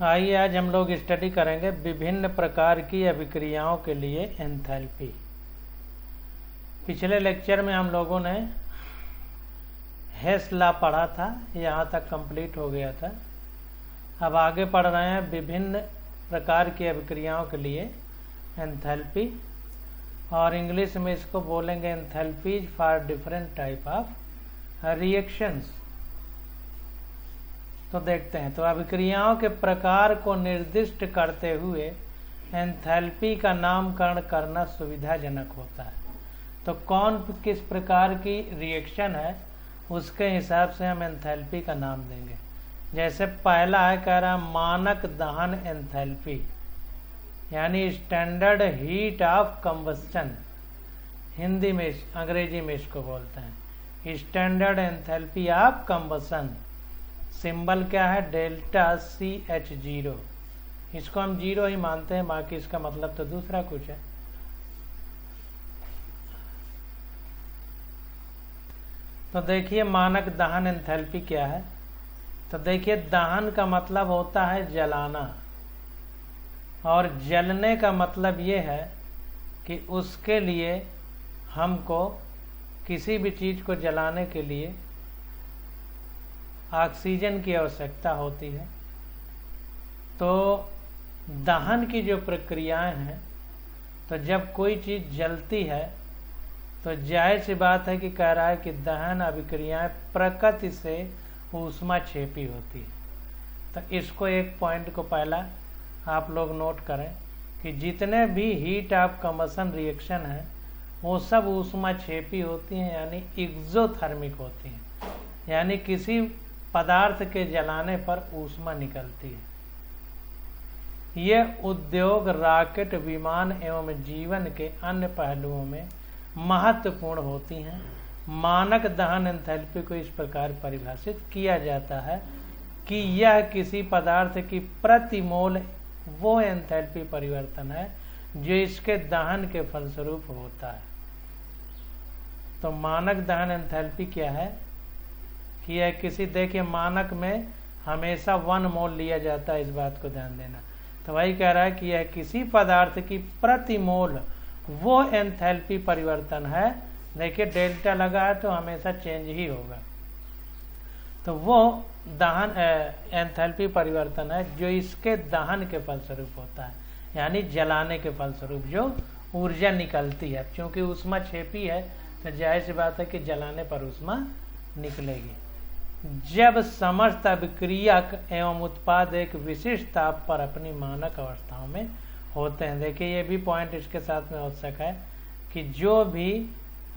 आइए आज हम लोग स्टडी करेंगे विभिन्न प्रकार की अभिक्रियाओं के लिए एंथैल्पी। पिछले लेक्चर में हम लोगों ने हेस लॉ पढ़ा था, यहाँ तक कंप्लीट हो गया था। अब आगे पढ़ रहे हैं विभिन्न प्रकार की अभिक्रियाओं के लिए एंथैल्पी, और इंग्लिश में इसको बोलेंगे enthalpies for different type of reactions. तो देखते हैं, तो अभिक्रियाओं के प्रकार को निर्दिष्ट करते हुए एंथैल्पी का नामकरण करना सुविधाजनक होता है। तो कौन किस प्रकार की रिएक्शन है उसके हिसाब से हम एंथैल्पी का नाम देंगे। जैसे पहला है, कह रहा मानक दहन एंथैल्पी, यानी standard heat of combustion. Hindi में अंग्रेजी में इसको बोलते हैं standard enthalpy of combustion. Symbol क्या है? Delta CH0। इसको हम जीरो ही मानते हैं, बाकी इसका मतलब तो दूसरा कुछ है। तो देखिए मानक दहन एंथैल्पी क्या है। तो देखिए दहन का मतलब होता है जलाना, और जलने का मतलब ये है कि उसके लिए हमको किसी भी चीज को जलाने के लिए ऑक्सीजन की आवश्यकता होती है। तो दहन की जो प्रक्रियाएं हैं, तो जब कोई चीज जलती है तो जाहिर सी बात है कि कह रहा है कि दहन अभिक्रियाएं प्रकृति से ऊष्माक्षेपी होती है। तो इसको एक पॉइंट को पहला आप लोग नोट करें कि जितने भी हीट ऑफ कंबशन रिएक्शन है वो सब ऊष्माक्षेपी होती हैं, यानी एक्सोथर्मिक होती हैं, यानी किसी पदार्थ के जलाने पर ऊष्मा निकलती है। यह उद्योग रॉकेट, विमान एवं जीवन के अन्य पहलुओं में महत्वपूर्ण होती हैं। मानक दहन एंथैल्पी को इस प्रकार परिभाषित किया जाता है कि यह किसी पदार्थ की प्रति मोल वो एंथैल्पी परिवर्तन है जो इसके दहन के फलस्वरूप होता है। तो मानक दहन एंथैल्पी क्या है कि यह किसी, देखिए मानक में हमेशा 1 मोल लिया जाता है, इस बात को ध्यान देना। तो वही कह रहा है कि यह किसी पदार्थ की प्रति मोल वो एंथैल्पी परिवर्तन है। देखिए डेल्टा लगा है तो हमेशा चेंज ही होगा। तो वो दहन एंथैल्पी परिवर्तन है जो इसके दहन के फलस्वरूप होता है, यानी जलाने के फलस्वरूप जो ऊर्जा निकलती है। क्योंकि ऊष्माक्षेपी है तो जाहिर सी बात है कि जलाने पर ऊष्मा निकलेगी। जब समस्त अभिक्रियक एवं उत्पाद एक विशिष्ट ताप पर अपनी मानक अवस्थाओं में होते हैं। देखिए ये भी पॉइंट इसके साथ में आवश्यक है कि जो भी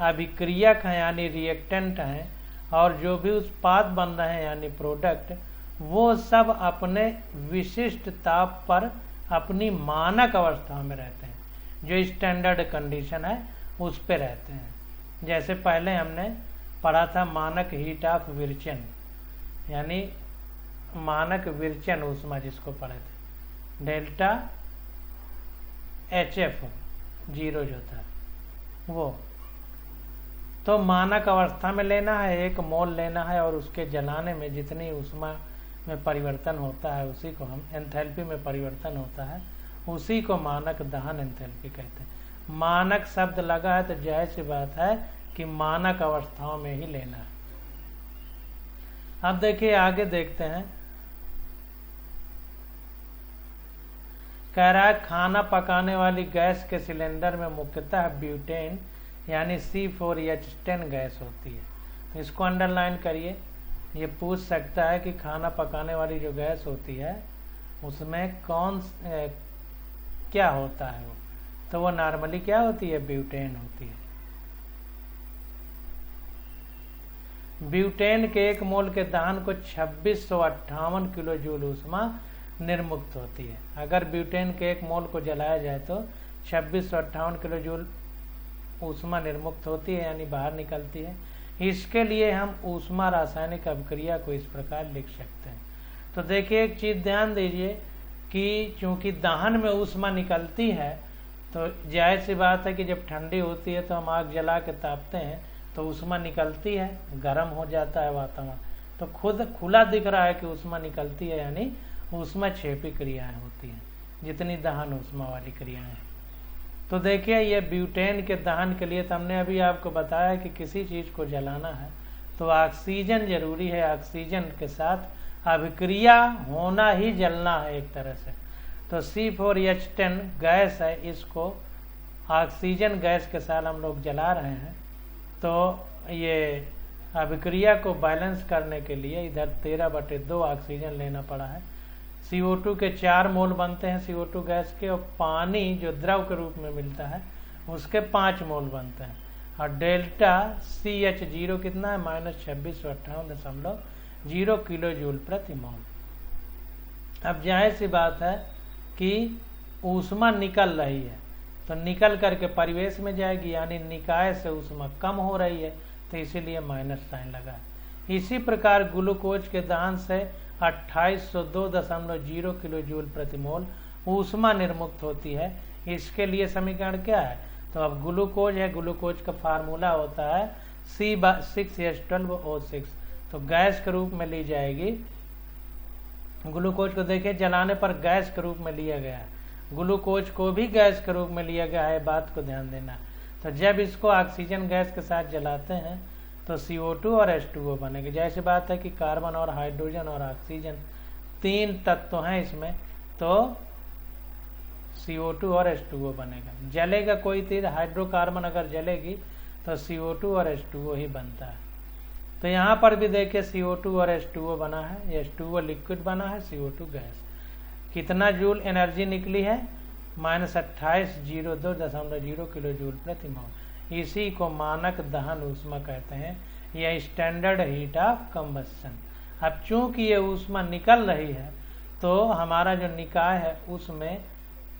अभिक्रियक हैं यानी रिएक्टेंट हैं, और जो भी उत्पाद बन रहे हैं यानी प्रोडक्ट, वो सब अपने विशिष्ट ताप पर अपनी मानक अवस्था में रहते हैं, जो स्टैंडर्ड कंडीशन है उस पे रहते हैं। जैसे पहले हमने पढ़ा था मानक हीट ऑफ विरचन, यानी मानक विरचन ऊष्मा जिसको पढ़े थे, डेल्टा HF0 जो था वो। तो मानक अवस्था में लेना है, 1 मोल लेना है, और उसके जलाने में जितनी ऊष्मा में परिवर्तन होता है उसी को हम एंथैल्पी में परिवर्तन होता है, उसी को मानक दहन एंथैल्पी कहते हैं। मानक शब्द लगा है तो जाहिर सी बात है कि मानक अवस्थाओं में ही लेना है। अब देखिए आगे देखते हैं, कह रहा है खाना पकाने वाली गैस के सिलेंडर में मुख्यतः ब्यूटेन यानी C4H10 गैस होती है। तो इसको अंडरलाइन करिए। ये पूछ सकता है कि खाना पकाने वाली जो गैस होती है उसमें क्या होता है वो, तो वो नॉर्मली क्या होती है? ब्यूटेन होती है। ब्यूटेन के 1 मोल के दहन को 2658 किलो जूल ऊष्मा निर्मुक्त होती है। अगर ब्यूटेन के 1 मोल को जलाया जाए तो 2658 किलो जूल ऊष्मा निर्मुक्त होती है, यानी बाहर निकलती है। इसके लिए हम ऊष्मा रासायनिक अभिक्रिया को इस प्रकार लिख सकते हैं। तो देखिए एक चीज ध्यान दीजिए कि चूंकि दहन में ऊष्मा निकलती है तो जाहिर सी बात है कि जब ठंडी होती है तो हम आग जला के तापते हैं तो ऊष्मा निकलती है, गर्म हो जाता है वातावरण, तो खुद खुला दिख रहा है कि ऊष्मा निकलती है, यानी ऊष्माक्षेपी क्रियाएं होती हैं, जितनी दहन ऊष्मा वाली क्रियाएं हैं। तो देखिए ये ब्यूटेन के दहन के लिए तो हमने अभी आपको बताया कि किसी चीज़ को जलाना है तो ऑक्सीजन जरूरी है, ऑक्सीजन के साथ अभिक्रिया होना ही जलना है एक तरह से। तो C4H10 गैस है, इसको ऑक्सीजन गैस के साथ हम लोग जला रहे हैं। तो ये अभिक्रिया को बैलेंस करने के लिए इधर 13/2 ऑक्सीजन लेना पड़ा है। CO2 के 4 मोल बनते हैं CO2 गैस के, और पानी जो द्रव के रूप में मिलता है उसके 5 मोल बनते हैं। और डेल्टा CH0 कितना है, -2658.0 किलो जूल प्रति मोल। अब जाहिर सी बात है कि ऊष्मा निकल रही है तो निकल करके परिवेश में जाएगी, यानी निकाय से ऊष्मा कम हो रही है, तो इसीलिए माइनस साइन लगा है। इसी प्रकार ग्लूकोज के दहन से 2802.0 किलो जूल प्रति मोल ऊष्मा निर्मुक्त होती है। इसके लिए समीकरण क्या है, तो अब ग्लूकोज है, ग्लूकोज का फार्मूला होता है C6H12O6, तो गैस के रूप में ली जाएगी। ग्लूकोज को देखिए जलाने पर गैस के रूप में लिया गया है, ग्लूकोज को भी गैस के रूप में लिया गया है, बात को ध्यान देना। तो जब इसको ऑक्सीजन गैस के साथ जलाते हैं तो CO2 और H2O बनेगा। जैसी बात है कि कार्बन और हाइड्रोजन और ऑक्सीजन 3 तत्व हैं इसमें, तो CO2 और H2O बनेगा। जलेगा कोई चीज, हाइड्रोकार्बन अगर जलेगी तो CO2 और H2O ही बनता है। तो यहाँ पर भी देखिए CO2 और H2O बना है, H2O लिक्विड बना है, CO2 गैस। कितना जूल एनर्जी निकली है, -2802.0 किलो जूल प्रति मोल। इसी को मानक दहन ऊष्मा कहते हैं, यह स्टैंडर्ड हीट ऑफ कंबस्शन। अब चूंकि ये ऊष्मा निकल रही है तो हमारा जो निकाय है उसमें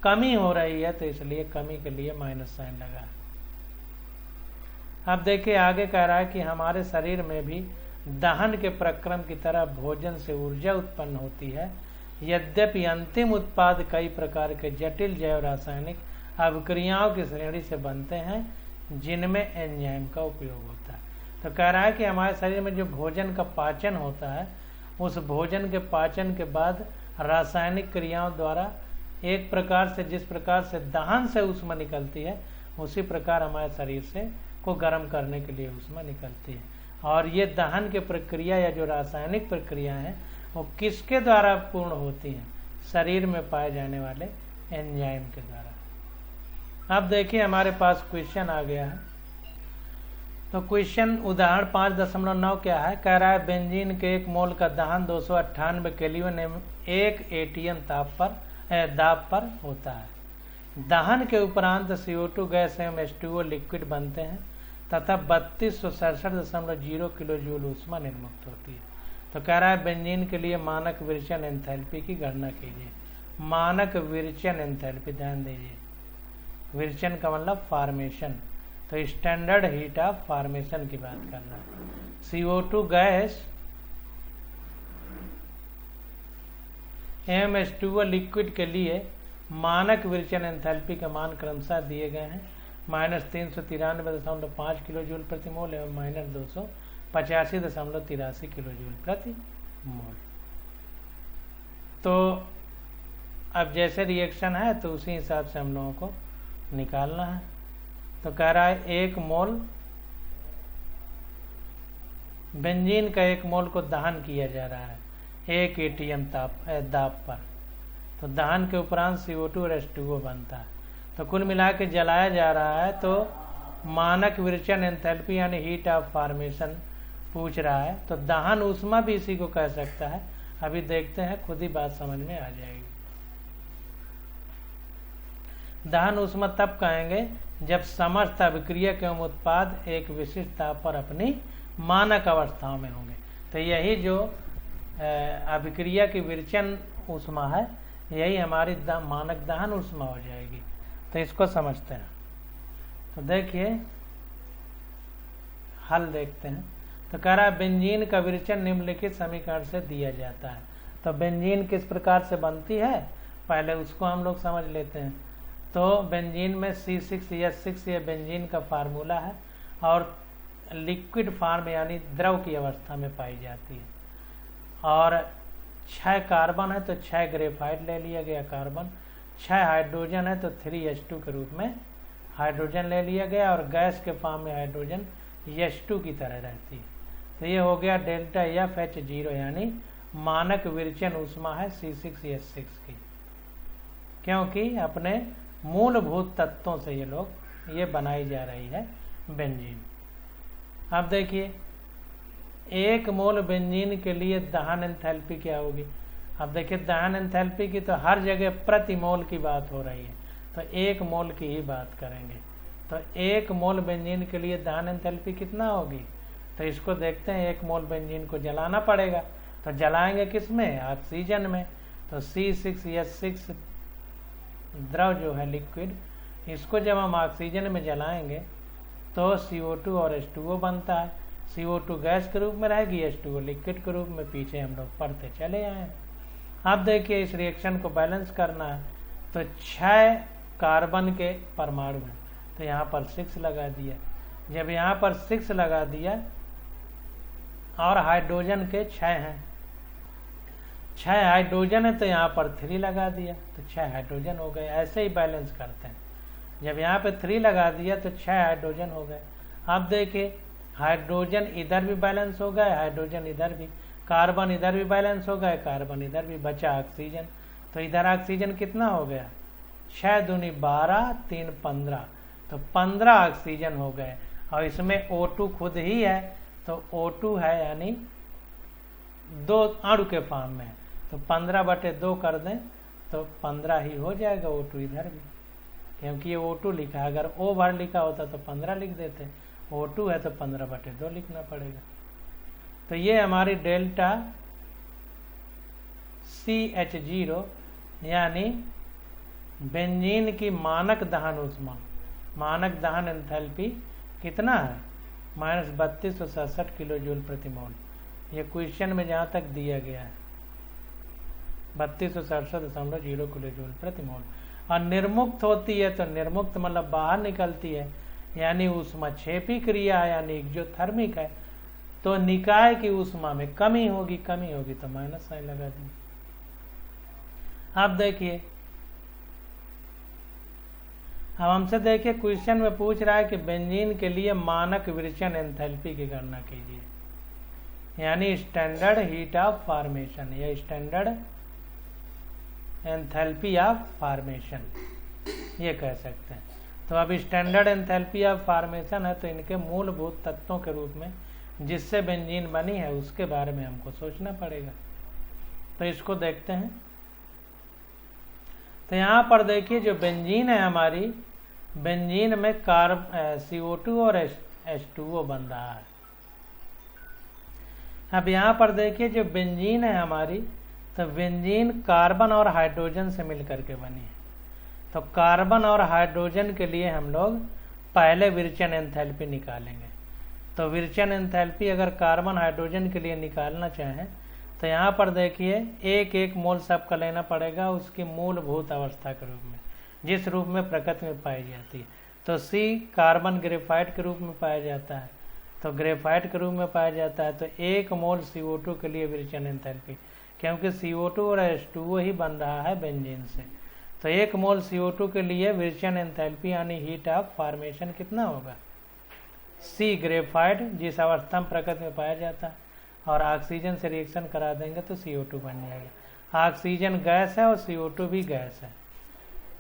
कमी हो रही है, तो इसलिए कमी के लिए माइनस साइन लगा। अब देखिए आगे कह रहा है कि हमारे शरीर में भी दहन के प्रक्रम की तरह भोजन से ऊर्जा उत्पन्न होती है। यद्यपि अंतिम उत्पाद कई प्रकार के जटिल जैव रासायनिक अभिक्रियाओं की श्रेणी से बनते हैं, जिनमें एंजाइम का उपयोग होता है। तो कह रहा है कि हमारे शरीर में जो भोजन का पाचन होता है, उस भोजन के पाचन के बाद रासायनिक क्रियाओं द्वारा एक प्रकार से, जिस प्रकार से दहन से ऊष्मा निकलती है, उसी प्रकार हमारे शरीर से को गर्म करने के लिए ऊष्मा निकलती है। और ये दहन की प्रक्रिया या जो रासायनिक प्रक्रिया है वो किसके द्वारा पूर्ण होती हैं, शरीर में पाए जाने वाले एंजाइम के द्वारा। अब देखिए हमारे पास क्वेश्चन आ गया है। तो क्वेश्चन उदाहरण 5.9 क्या है, कह रहा है बेंजीन के 1 मोल का दहन 298 केल्विन 1 ATM दाब पर होता है। दहन के उपरांत CO2 गैस एवं H2O लिक्विड बनते हैं तथा 3267.0 किलो जूल ऊष्मा निर्मुक्त होती है। तो कह रहा है बेंजीन के लिए मानक विरचन एंथैल्पी की गणना कीजिए। मानक विरचन एंथैल्पी, ध्यान दीजिए, विरचन का मतलब फार्मेशन, तो स्टैंडर्ड हीट ऑफ फार्मेशन की बात कर रहा है। CO2 गैस एवं H2O लिक्विड के लिए मानक विरचन एंथैल्पी के मान क्रमशः दिए गए हैं, -393.5 किलो जूल प्रति मोल एवं -285.83 किलो जूल प्रति मोल। तो अब जैसे रिएक्शन है तो उसी हिसाब से हम लोगों को निकालना है। तो कह रहा है 1 मोल बेंजीन का 1 मोल को दहन किया जा रहा है 1 ATM दाब पर। तो दहन के उपरांत CO2 और H2O बनता है। तो कुल मिला के जलाया जा रहा है, तो मानक विरचन एंथैल्पी यानी हीट ऑफ फार्मेशन पूछ रहा है। तो दहन ऊष्मा भी इसी को कह सकता है। अभी देखते हैं, खुद ही बात समझ में आ जाएगी। दहन ऊष्मा तब कहेंगे जब समस्त अभिक्रिया एवं उत्पाद एक विशिष्ट ताप पर अपनी मानक अवस्थाओं में होंगे। तो यही जो अभिक्रिया की विरचन ऊष्मा है, यही हमारी मानक दहन ऊष्मा हो जाएगी। तो इसको समझते हैं। तो देखिए हल देखते हैं। तो कह रहा है बेंजीन का विरचन निम्नलिखित समीकरण से दिया जाता है। तो बेंजीन किस प्रकार से बनती है, पहले उसको हम लोग समझ लेते हैं। तो बेंजीन में C6H6 ये बेंजीन का फार्मूला है और लिक्विड फॉर्म यानी द्रव की अवस्था में पाई जाती है। और 6 कार्बन है तो 6 ग्रेफाइट ले लिया गया कार्बन, 6 हाइड्रोजन है तो 3H2 के रूप में हाइड्रोजन ले लिया गया, और गैस के फॉर्म में हाइड्रोजन H2 की तरह रहती है। तो ये हो गया डेल्टा FH0 यानी मानक विरचन ऊष्मा है C6H6 की, क्योंकि अपने मूलभूत तत्वों से ये बनाई जा रही है बेंजीन। अब देखिए 1 मोल बेंजीन के लिए दहन एंथैल्पी क्या होगी। अब देखिए दहन एंथैल्पी की तो हर जगह प्रति मोल की बात हो रही है, तो 1 मोल की ही बात करेंगे। तो 1 मोल बेंजीन के लिए दहन एंथैल्पी कितना होगी, तो इसको देखते हैं। 1 मोल बेंजीन को जलाना पड़ेगा, तो जलाएंगे किस में, ऑक्सीजन में। तो C6H6 द्रव जो है लिक्विड, इसको जब हम ऑक्सीजन में जलाएंगे तो CO2 और H2O बनता है। CO2 गैस के रूप में रहेगी, H2O लिक्विड के रूप में। पीछे हम लोग पढ़ते चले आए। अब देखिए इस रिएक्शन को बैलेंस करना है, तो 6 कार्बन के परमाणु हैं, तो यहाँ पर 6 लगा दिया। जब यहाँ पर 6 लगा दिया और हाइड्रोजन के 6 हैं, 6 हाइड्रोजन है तो यहाँ पर 3 लगा दिया, तो 6 हाइड्रोजन हो गए। ऐसे ही बैलेंस करते हैं। जब यहाँ पे 3 लगा दिया तो 6 हाइड्रोजन हो गए। अब देखिए हाइड्रोजन इधर भी बैलेंस हो गए, हाइड्रोजन इधर भी, कार्बन इधर भी बैलेंस हो गए, कार्बन इधर भी, बचा ऑक्सीजन। तो इधर ऑक्सीजन कितना हो गया, 6 दूनी 12, 3 15, तो 15 ऑक्सीजन हो गए। और इसमें O2 खुद ही है, तो O2 है यानी 2 अणु के फॉर्म में है, तो 15/2 कर दें तो 15 ही हो जाएगा। O2 इधर भी, क्योंकि ये O2 लिखा है, अगर O भर लिखा होता तो 15 लिख देते, O2 है तो 15/2 लिखना पड़ेगा। तो ये हमारी डेल्टा CH0 यानी बेंजीन की मानक दहन ऊष्मा, मानक दहन एंथैल्पी कितना है, -3267 किलो जूल प्रति मोल। ये क्वेश्चन में जहाँ तक दिया गया है 3267.0 किलो जूल प्रति मोल। और निर्मुक्त होती है तो निर्मुक्त मतलब बाहर निकलती है, यानी ऊष्माक्षेपी क्रिया यानी एक्सोथर्मिक है, तो निकाय की ऊष्मा में कमी होगी तो माइनस साइन लगा देंगे। अब देखिए, अब हमसे देखिए क्वेश्चन में पूछ रहा है कि बेंजीन के लिए मानक विरचन एंथैल्पी की गणना कीजिए, यानी स्टैंडर्ड हीट ऑफ फॉर्मेशन या स्टैंडर्ड एंथैल्पी ऑफ फॉर्मेशन ये कह सकते हैं। तो अब स्टैंडर्ड एंथैल्पी ऑफ फॉर्मेशन है, तो इनके मूलभूत तत्वों के रूप में जिससे बेंजीन बनी है उसके बारे में हमको सोचना पड़ेगा। तो इसको देखते हैं। तो यहाँ पर देखिए जो बेंजीन है हमारी, बेंजीन में CO2 और H2O बन रहा है। अब यहाँ पर देखिए जो बेंजीन है हमारी, तो बेंजीन कार्बन और हाइड्रोजन से मिलकर के बनी है। तो कार्बन और हाइड्रोजन के लिए हम लोग पहले विरचन एंथैल्पी निकालेंगे। तो विरचन एंथैल्पी अगर कार्बन हाइड्रोजन के लिए निकालना चाहें तो यहाँ पर देखिए 1 मोल सबका लेना पड़ेगा उसकी मूलभूत अवस्था के रूप में, जिस रूप में प्रकृति में पाई जाती है। तो C कार्बन ग्रेफाइट के रूप में पाया जाता है, तो ग्रेफाइट के रूप में पाया जाता है। तो 1 मोल CO2 के लिए विरचन एंथैल्पी, क्योंकि CO2 और H2O ही बन रहा है बेंजीन से, तो 1 मोल CO2 के लिए विरचन एंथैल्पी यानी हीट ऑफ फॉर्मेशन कितना होगा, C ग्रेफाइट जिस अवस्था में प्रकृति में पाया जाता है, और ऑक्सीजन से रिएक्शन करा देंगे तो CO2 बन जाएगा। ऑक्सीजन गैस है और CO2 भी गैस है।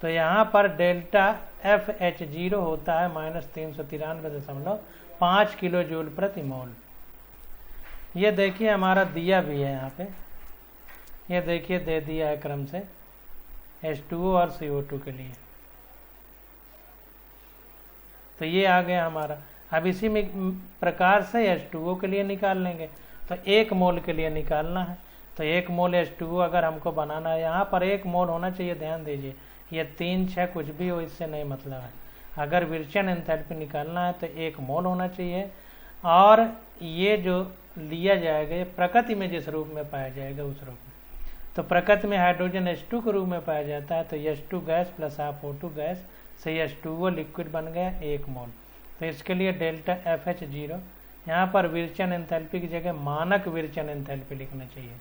तो यहाँ पर डेल्टा FH0 होता है -393.5 किलो जूल प्रति मोल। ये देखिए हमारा दिया भी है यहाँ पे, ये देखिए दे दिया है क्रम से H2O और CO2 के लिए। तो ये आ गया हमारा। अब इसी में प्रकार से H2O के लिए निकाल लेंगे। तो 1 मोल के लिए निकालना है, तो 1 मोल H2O अगर हमको बनाना है, यहाँ पर 1 मोल होना चाहिए, ध्यान दीजिए, ये 3 6 कुछ भी हो इससे नहीं मतलब है। अगर विरचन एंथैल्पी निकालना है तो 1 मोल होना चाहिए, और ये जो लिया जाएगा ये प्रकृति में जिस रूप में पाया जाएगा उस रूप में। तो प्रकृति में हाइड्रोजन H2 के रूप में पाया जाता है, तो H2 गैस प्लस आप O2 गैस से H2O लिक्विड बन गया 1 मोल। तो इसके लिए डेल्टा FH0, यहाँ पर विरचन एंथैल्पी की जगह मानक विरचन एंथैल्पी लिखना चाहिए,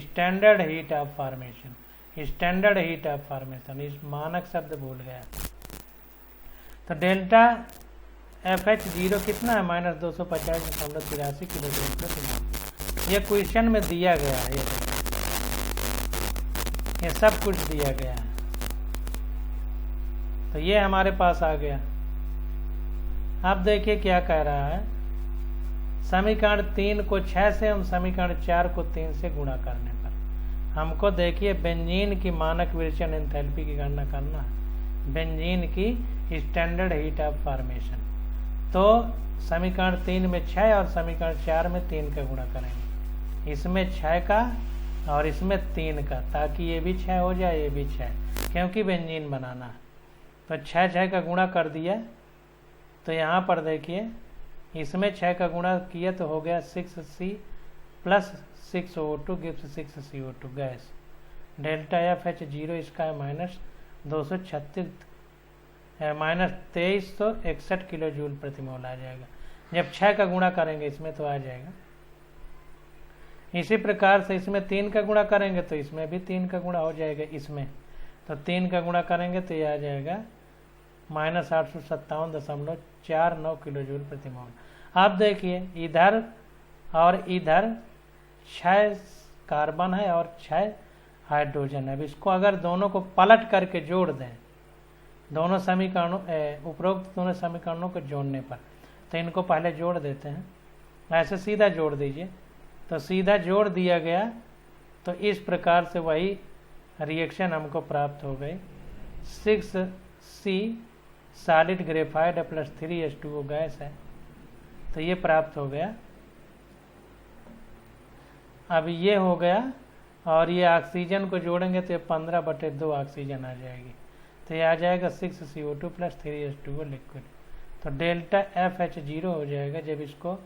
standard heat of formation, standard heat of formation, इस मानक शब्द भूल गया। तो डेल्टा FH0 कितना है? -250.83 किलोग्राम प्रति मोल। ये क्वेश्चन में दिया गया है, ये सब कुछ दिया गया है। तो ये हमारे पास आ गया। अब देखिए क्या कह रहा है, समीकरण 3 को 6 से हम समीकरण 4 को 3 से गुणा करने पर हमको देखिए बेंजीन की मानक विरेचन एंथैल्पी की गणना करना है, बेंजीन की स्टैंडर्ड हीट ऑफ फॉर्मेशन। तो समीकरण 3 में 6 और समीकरण 4 में 3 का गुणा करेंगे, इसमें 6 का और इसमें 3 का, ताकि ये भी 6 हो जाए, ये भी 6, क्योंकि बेंजीन बनाना है। तो 6 का गुणा कर दिया। तो यहाँ पर देखिए इसमें 6 का गुणा किया तो हो गया 6C plus 6O2 gives 6CO2 gas. Delta FH0 इसका है -2361 किलो जूल प्रति मोल आ जाएगा। जब 6 का गुणा करेंगे इसमें तो आ जाएगा। इसी प्रकार से इसमें 3 का गुणा करेंगे तो इसमें भी 3 का गुणा हो जाएगा। इसमें तो 3 का गुणा करेंगे तो ये आ जाएगा -857.49 किलो जूल प्रति मोल। अब देखिए इधर और इधर 6 कार्बन है और 6 हाइड्रोजन है। अब इसको अगर दोनों को पलट करके जोड़ दें, दोनों समीकरणों उपरोक्त दोनों समीकरणों को जोड़ने पर, तो इनको पहले जोड़ देते हैं। ऐसे सीधा जोड़ दीजिए, तो सीधा जोड़ दिया गया। तो इस प्रकार से वही रिएक्शन हमको प्राप्त हो गई। 6C solid graphite plus 3H2O gas है, तो ये प्राप्त हो गया। अब ये हो गया और ये ऑक्सीजन को जोड़ेंगे तो ये 15/2 ऑक्सीजन आ जाएगी। तो ये आ जाएगा 6CO2 प्लस 3H2O लिक्विड। तो डेल्टा FH0 हो जाएगा, जब इसको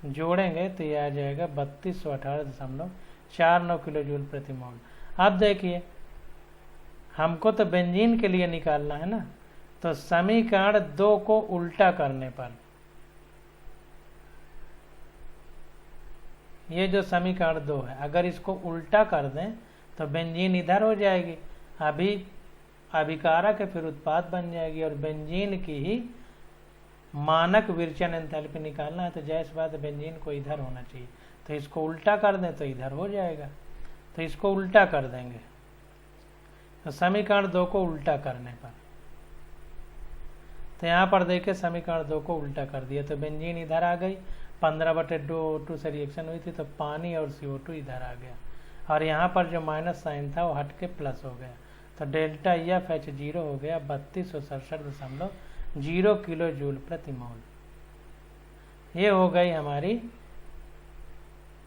जोड़ेंगे तो ये आ जाएगा 3218.49 किलो जूल प्रति मोल। अब देखिए हमको तो बेंजीन के लिए निकालना है ना, तो समीकरण 2 को उल्टा करने पर, ये जो समीकरण 2 है अगर इसको उल्टा कर दें तो बेंजीन इधर हो जाएगी, अभी अभिकारक है, फिर उत्पाद बन जाएगी और बेंजीन की ही मानक विरेचन एंथैल्पी निकालना है। तो जैसे बात बेंजीन को इधर होना चाहिए, तो इसको उल्टा कर दें तो इधर हो जाएगा। तो इसको उल्टा कर देंगे, तो समीकरण 2 को उल्टा करने पर, तो यहाँ पर देखिए समीकरण 2 को उल्टा कर दिया तो बेंजीन इधर आ गई, 15/2 O2 से रिएक्शन हुई थी तो पानी और CO2 इधर आ गया, और यहाँ पर जो माइनस साइन था वो हट के प्लस हो गया। तो डेल्टा FH0 हो गया 3267.0 किलो जूल प्रति मोल। ये हो गई हमारी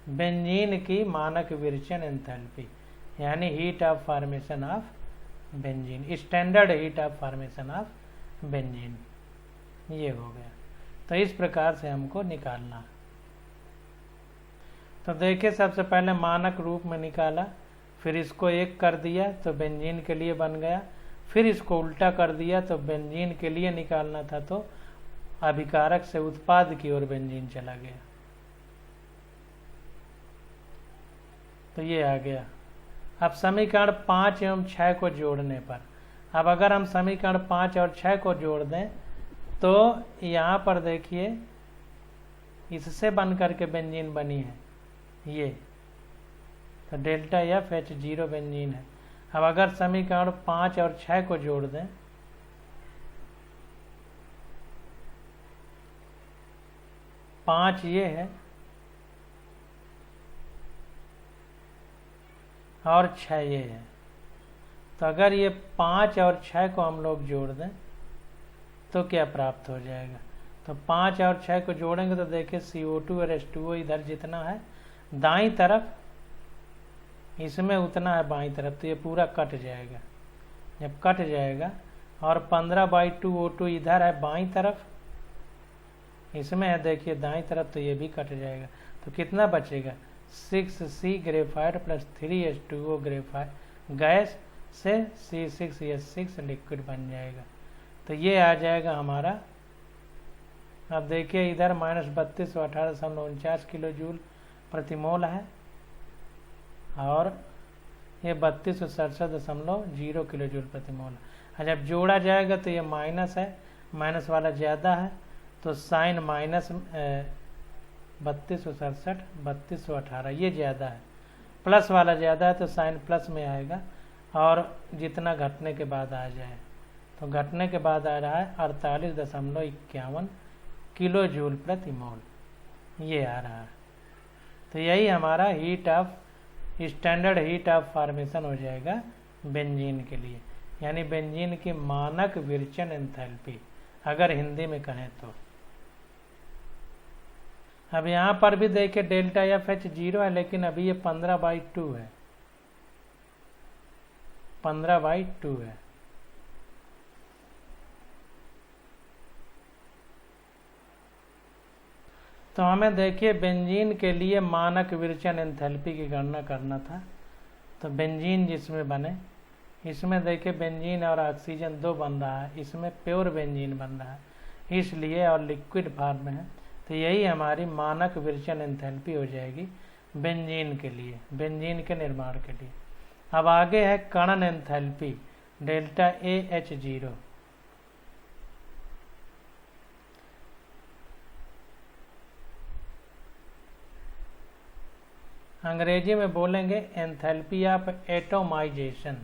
बेंजीन की मानक विरेचन एंथैल्पी, यानी heat of formation of benzene, standard heat of formation of benzene. ये हो गया। तो इस प्रकार से हमको निकालना। तो देखिए सबसे पहले मानक रूप में निकाला, फिर इसको 1 कर दिया तो बेंजीन के लिए बन गया, फिर इसको उल्टा कर दिया तो बेंजीन के लिए निकालना था, तो अभिकारक से उत्पाद की ओर बेंजीन चला गया। तो ये आ गया। अब समीकरण 5 एवं 6 को जोड़ने पर, अब अगर हम समीकरण 5 और 6 को जोड़ दें तो यहाँ पर देखिए इससे बन करके बेंजीन बनी है ये, तो डेल्टा FH0 बेंजीन है। अब अगर समीकरण 5 और 6 को जोड़ दें, पाँच ये है और 6 ये है, तो अगर ये 5 और 6 को हम लोग जोड़ दें तो क्या प्राप्त हो जाएगा। तो 5 और 6 को जोड़ेंगे तो देखिए CO2 और H2O इधर जितना है दाईं तरफ, इसमें उतना है बाईं तरफ, तो ये पूरा कट जाएगा। जब कट जाएगा और 15/2 O2 इधर है बाईं तरफ, इसमें है देखिए दाईं तरफ, तो ये भी कट जाएगा। तो कितना बचेगा 6C graphite plus 3H2O graphite gas से C6H6 लिक्विड बन जाएगा। तो ये आ जाएगा हमारा। अब देखिए इधर -3218.49 किलो जूल प्रति मोल है, और ये 3267.0 किलो जूल प्रति मोल। और जब जोड़ा जाएगा तो ये माइनस है, माइनस वाला ज़्यादा है तो साइन माइनस 3267 3218 ये ज़्यादा है, प्लस वाला ज़्यादा है तो साइन प्लस में आएगा, और जितना घटने के बाद आ जाए तो घटने के बाद आ रहा है 48.51 किलो जूल प्रति मोल, ये आ रहा है। तो यही हमारा heat of standard heat of formation हो जाएगा बेंजीन के लिए, यानी बेंजीन की मानक विरचन एंथैल्पी अगर हिंदी में कहें तो। अब यहाँ पर भी देखिए डेल्टा एफ एच 0 है, लेकिन अभी ये 15/2 है, 15/2 है। तो हमें देखिए बेंजीन के लिए मानक विरचन एंथैल्पी की गणना करना था। तो बेंजीन जिसमें बने, इसमें देखिए बेंजीन और ऑक्सीजन 2 बन रहा है, इसमें प्योर बेंजीन बन रहा है इसलिए, और लिक्विड फॉर्म में है, तो यही हमारी मानक विरचन एंथैल्पी हो जाएगी बेंजीन के लिए, बेंजीन के निर्माण के लिए। अब आगे है कणन एंथैल्पी डेल्टा AH0। अंग्रेजी में बोलेंगे एंथैल्पी ऑफ एटोमाइजेशन,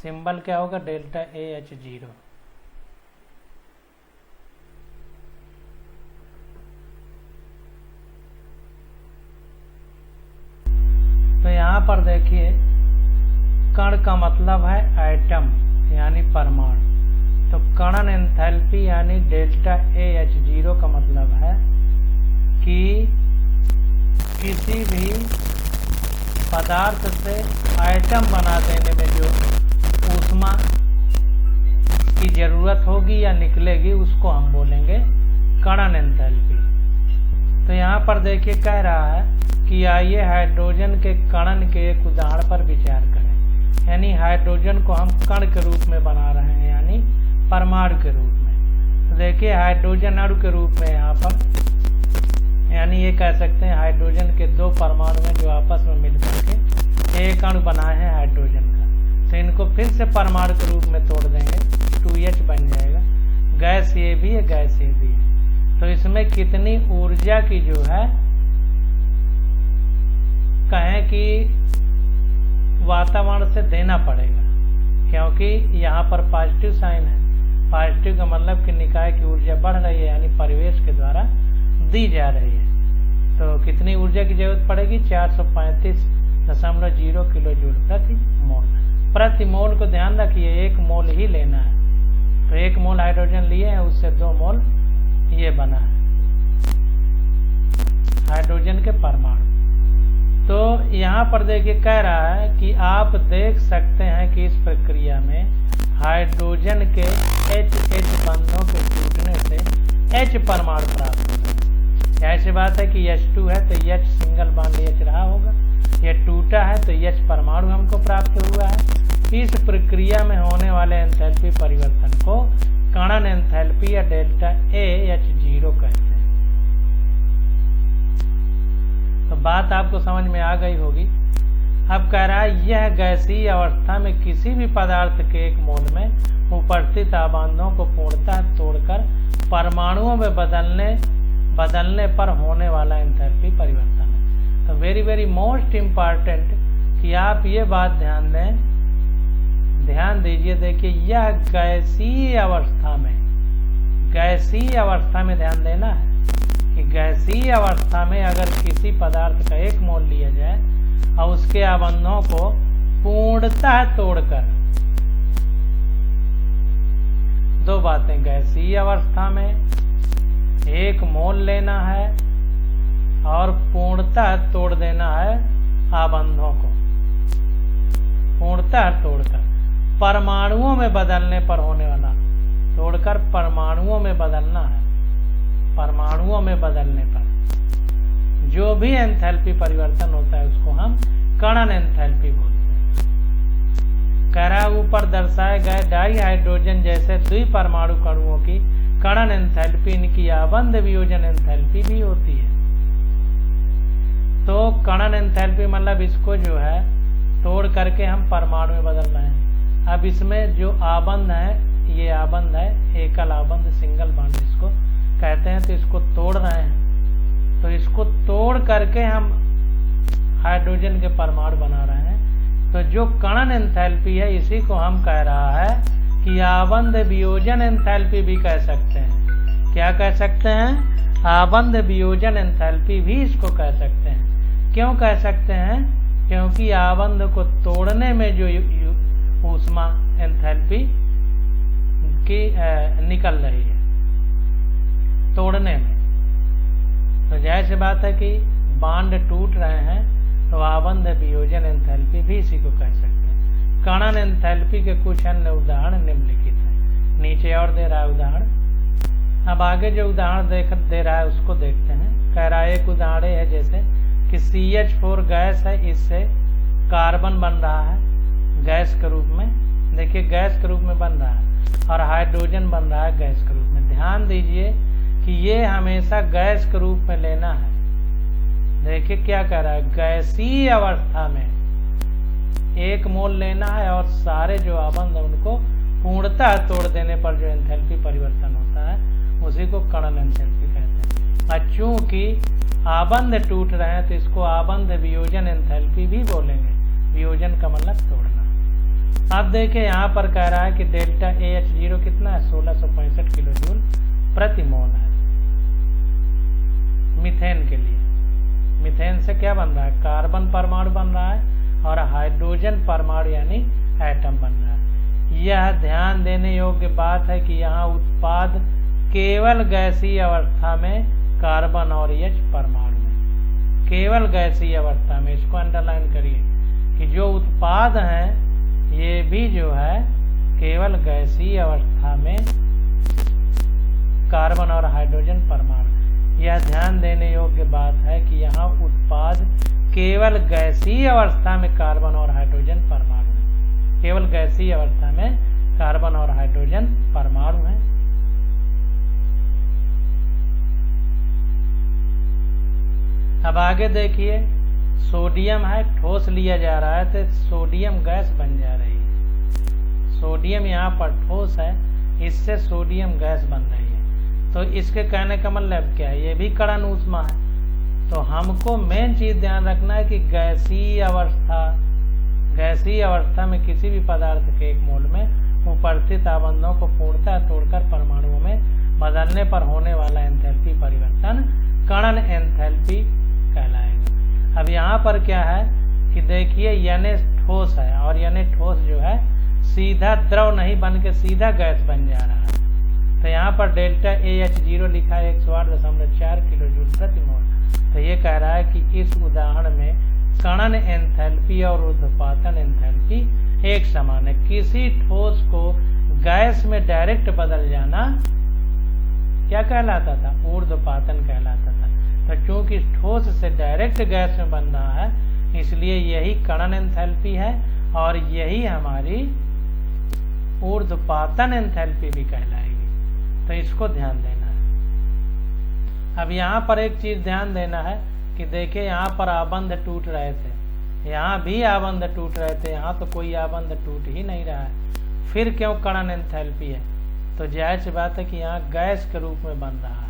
सिंबल क्या होगा डेल्टा AH0। तो यहाँ पर देखिए कण का मतलब है एटम यानी परमाणु, तो कणन एंथैल्पी यानी डेल्टा AH0 का मतलब है कि किसी भी पदार्थ से एटम बना देने में जो ऊष्मा की जरूरत होगी या निकलेगी उसको हम बोलेंगे कणन एंथैल्पी। तो यहाँ पर देखिए कह रहा है कि आइए हाइड्रोजन के कणन के एक उदाहरण पर विचार करें, यानी हाइड्रोजन को हम कण के रूप में बना रहे हैं यानी परमाणु के रूप में। तो देखिए हाइड्रोजन अणु के रूप में यहाँ पर, यानी ये कह सकते हैं हाइड्रोजन के 2 परमाणु हैं जो आपस में मिलकर के एक अणु बनाए हैं हाइड्रोजन का। तो इनको फिर से परमाणु के रूप में तोड़ देंगे, 2H बन जाएगा, गैस ये भी है, गैस ये भी है। तो इसमें कितनी ऊर्जा की जो है कहें कि वातावरण से देना पड़ेगा, क्योंकि यहाँ पर पॉजिटिव साइन है, पॉजिटिव का मतलब कि निकाय की ऊर्जा बढ़ रही है यानी परिवेश के द्वारा दी जा रही है। तो कितनी ऊर्जा की जरूरत पड़ेगी 435.0 किलो जूल प्रति मोल। प्रति मोल को ध्यान रखिए 1 मोल ही लेना है, तो 1 मोल हाइड्रोजन लिए हैं उससे 2 मोल ये बना है हाइड्रोजन के परमाणु। तो यहाँ पर देखिए कह रहा है कि आप देख सकते हैं कि इस प्रक्रिया में हाइड्रोजन के H बंधों के टूटने से H परमाणु प्राप्त होगा। ऐसी बात है कि H2 है तो H सिंगल बॉन्ड H रहा होगा, ये टूटा है तो H परमाणु हमको प्राप्त हुआ है। इस प्रक्रिया में होने वाले एंथैल्पी परिवर्तन को कणन एंथैल्पी या डेल्टा AH0 कहते हैं। तो बात आपको समझ में आ गई होगी। अब कह रहा है यह गैसीय अवस्था में किसी भी पदार्थ के 1 मोल में उपस्थित आबंधों को पूर्णतः तोड़कर परमाणुओं में बदलने पर होने वाला एंथैल्पी परिवर्तन है। तो वेरी मोस्ट इम्पॉर्टेंट कि आप ये बात ध्यान दीजिए। देखिए यह गैसीय अवस्था में ध्यान देना है कि गैसीय अवस्था में अगर किसी पदार्थ का 1 मोल लिया जाए और उसके आबंधों को पूर्णतः तोड़कर, 2 बातें, गैसीय अवस्था में 1 मोल लेना है और पूर्णतः तोड़ देना है आबंधों को, पूर्णतः तोड़कर परमाणुओं में बदलने पर होने वाला, तोड़कर परमाणुओं में बदलना है, परमाणुओं में बदलने पर जो भी एंथैल्पी परिवर्तन होता है उसको हम कणन एंथैल्पी बोलते हैं। कह रहा ऊपर दर्शाए गए डाई हाइड्रोजन जैसे द्विपरमाणु कणुओं की कणन एंथैल्पी इनकी आबंध वियोजन एंथैल्पी भी होती है। तो कणन एंथैल्पी मतलब इसको जो है तोड़ करके हम परमाणु में बदल रहे हैं। अब इसमें जो आबंध है, ये आबंध है, एकल आबंध, सिंगल बॉन्ड इसको कहते हैं। तो इसको तोड़ रहे हैं, तो इसको तोड़ करके हम हाइड्रोजन के परमाणु बना रहे हैं। तो जो कणन एंथैल्पी है इसी को हम कह रहा है कि आबंध वियोजन एंथैल्पी भी कह सकते हैं। क्या कह सकते हैं? आबंध वियोजन एंथैल्पी भी इसको कह सकते हैं। क्यों कह सकते हैं? क्योंकि आबंध को तोड़ने में जो ऊष्मा एंथैल्पी की निकल रही है, तोड़ने में, तो जाहिर सी बात है कि बांड टूट रहे हैं, तो आबंध वियोजन एंथैल्पी भी इसी को कह सकते हैं। कणन एंथैल्पी के कुछ अन्य उदाहरण निम्नलिखित हैं। नीचे और दे रहा है उदाहरण। अब आगे जो उदाहरण दे रहा है उसको देखते हैं। कह रहा है एक उदाहरण है जैसे कि CH4 गैस है, इससे कार्बन बन रहा है गैस के रूप में। देखिए गैस के रूप में बन रहा है और हाइड्रोजन बन रहा है गैस के रूप में। ध्यान दीजिए कि ये हमेशा गैस के रूप में लेना है। देखिए क्या कह रहा है, गैसीय अवस्था में 1 मोल लेना है और सारे जो आबंध उनको पूर्णतः तोड़ देने पर जो एंथैल्पी परिवर्तन होता है उसी को कणन एंथैल्पी कहते हैं। और चूंकि आबंध टूट रहे हैं तो इसको आबंध वियोजन एंथैल्पी भी बोलेंगे। वियोजन का मतलब तोड़ना। अब देखिए यहाँ पर कह रहा है कि डेल्टा AH0 कितना है, 1665 किलो जूल प्रति मोल है मीथेन के लिए। मीथेन से क्या बन रहा है? कार्बन परमाणु बन रहा है और हाइड्रोजन परमाणु यानी एटम बन रहा है। यह ध्यान देने योग्य बात है कि यहाँ उत्पाद केवल गैसीय अवस्था में कार्बन और H परमाणु में, केवल गैसीय अवस्था में। इसको अंडरलाइन करिए कि जो उत्पाद हैं ये भी जो है केवल गैसीय अवस्था में कार्बन और हाइड्रोजन परमाणु। यह ध्यान देने योग्य बात है कि यहाँ उत्पाद केवल गैसीय अवस्था में कार्बन और हाइड्रोजन परमाणु है। केवल गैसीय अवस्था में कार्बन और हाइड्रोजन परमाणु है। अब आगे देखिए, सोडियम है, ठोस लिया जा रहा है तो सोडियम गैस बन जा रही है। सोडियम यहाँ पर ठोस है, इससे सोडियम गैस बन रही है। तो इसके कहने का मतलब क्या है? ये भी कणन ऊष्मा है। तो हमको मेन चीज ध्यान रखना है कि गैसीय अवस्था में किसी भी पदार्थ के 1 मोल में उपस्थित आबंधों को पूर्णतः तोड़कर परमाणुओं में बदलने पर होने वाला एंथैल्पी परिवर्तन कणन एंथैल्पी कहलाएगा। अब यहाँ पर क्या है कि देखिए यानी ठोस है और यानी ठोस जो है सीधा द्रव नहीं बन के सीधा गैस बन जा रहा है। तो यहाँ पर डेल्टा AH0 लिखा है 108.4 किलो जूल प्रति मोल। तो ये कह रहा है कि इस उदाहरण में कणन एंथैल्पी और ऊर्ध्वपातन एंथैल्पी एक समान है। किसी ठोस को गैस में डायरेक्ट बदल जाना क्या कहलाता था? ऊर्ध्वपातन कहलाता था। तो चूंकि ठोस से डायरेक्ट गैस में बन रहा है इसलिए यही कणन एंथैल्पी है और यही हमारी ऊर्ध्वपातन एंथैल्पी भी कहलाएगी। तो इसको ध्यान देना है। अब यहाँ पर एक चीज ध्यान देना है कि देखिए यहाँ पर आबंध टूट रहे थे, यहाँ भी आबंध टूट रहे थे, यहाँ तो कोई आबंध टूट ही नहीं रहा है। फिर क्यों कणन एंथैल्पी है? तो जाहिर सी बात है कि यहाँ गैस के रूप में बन रहा है।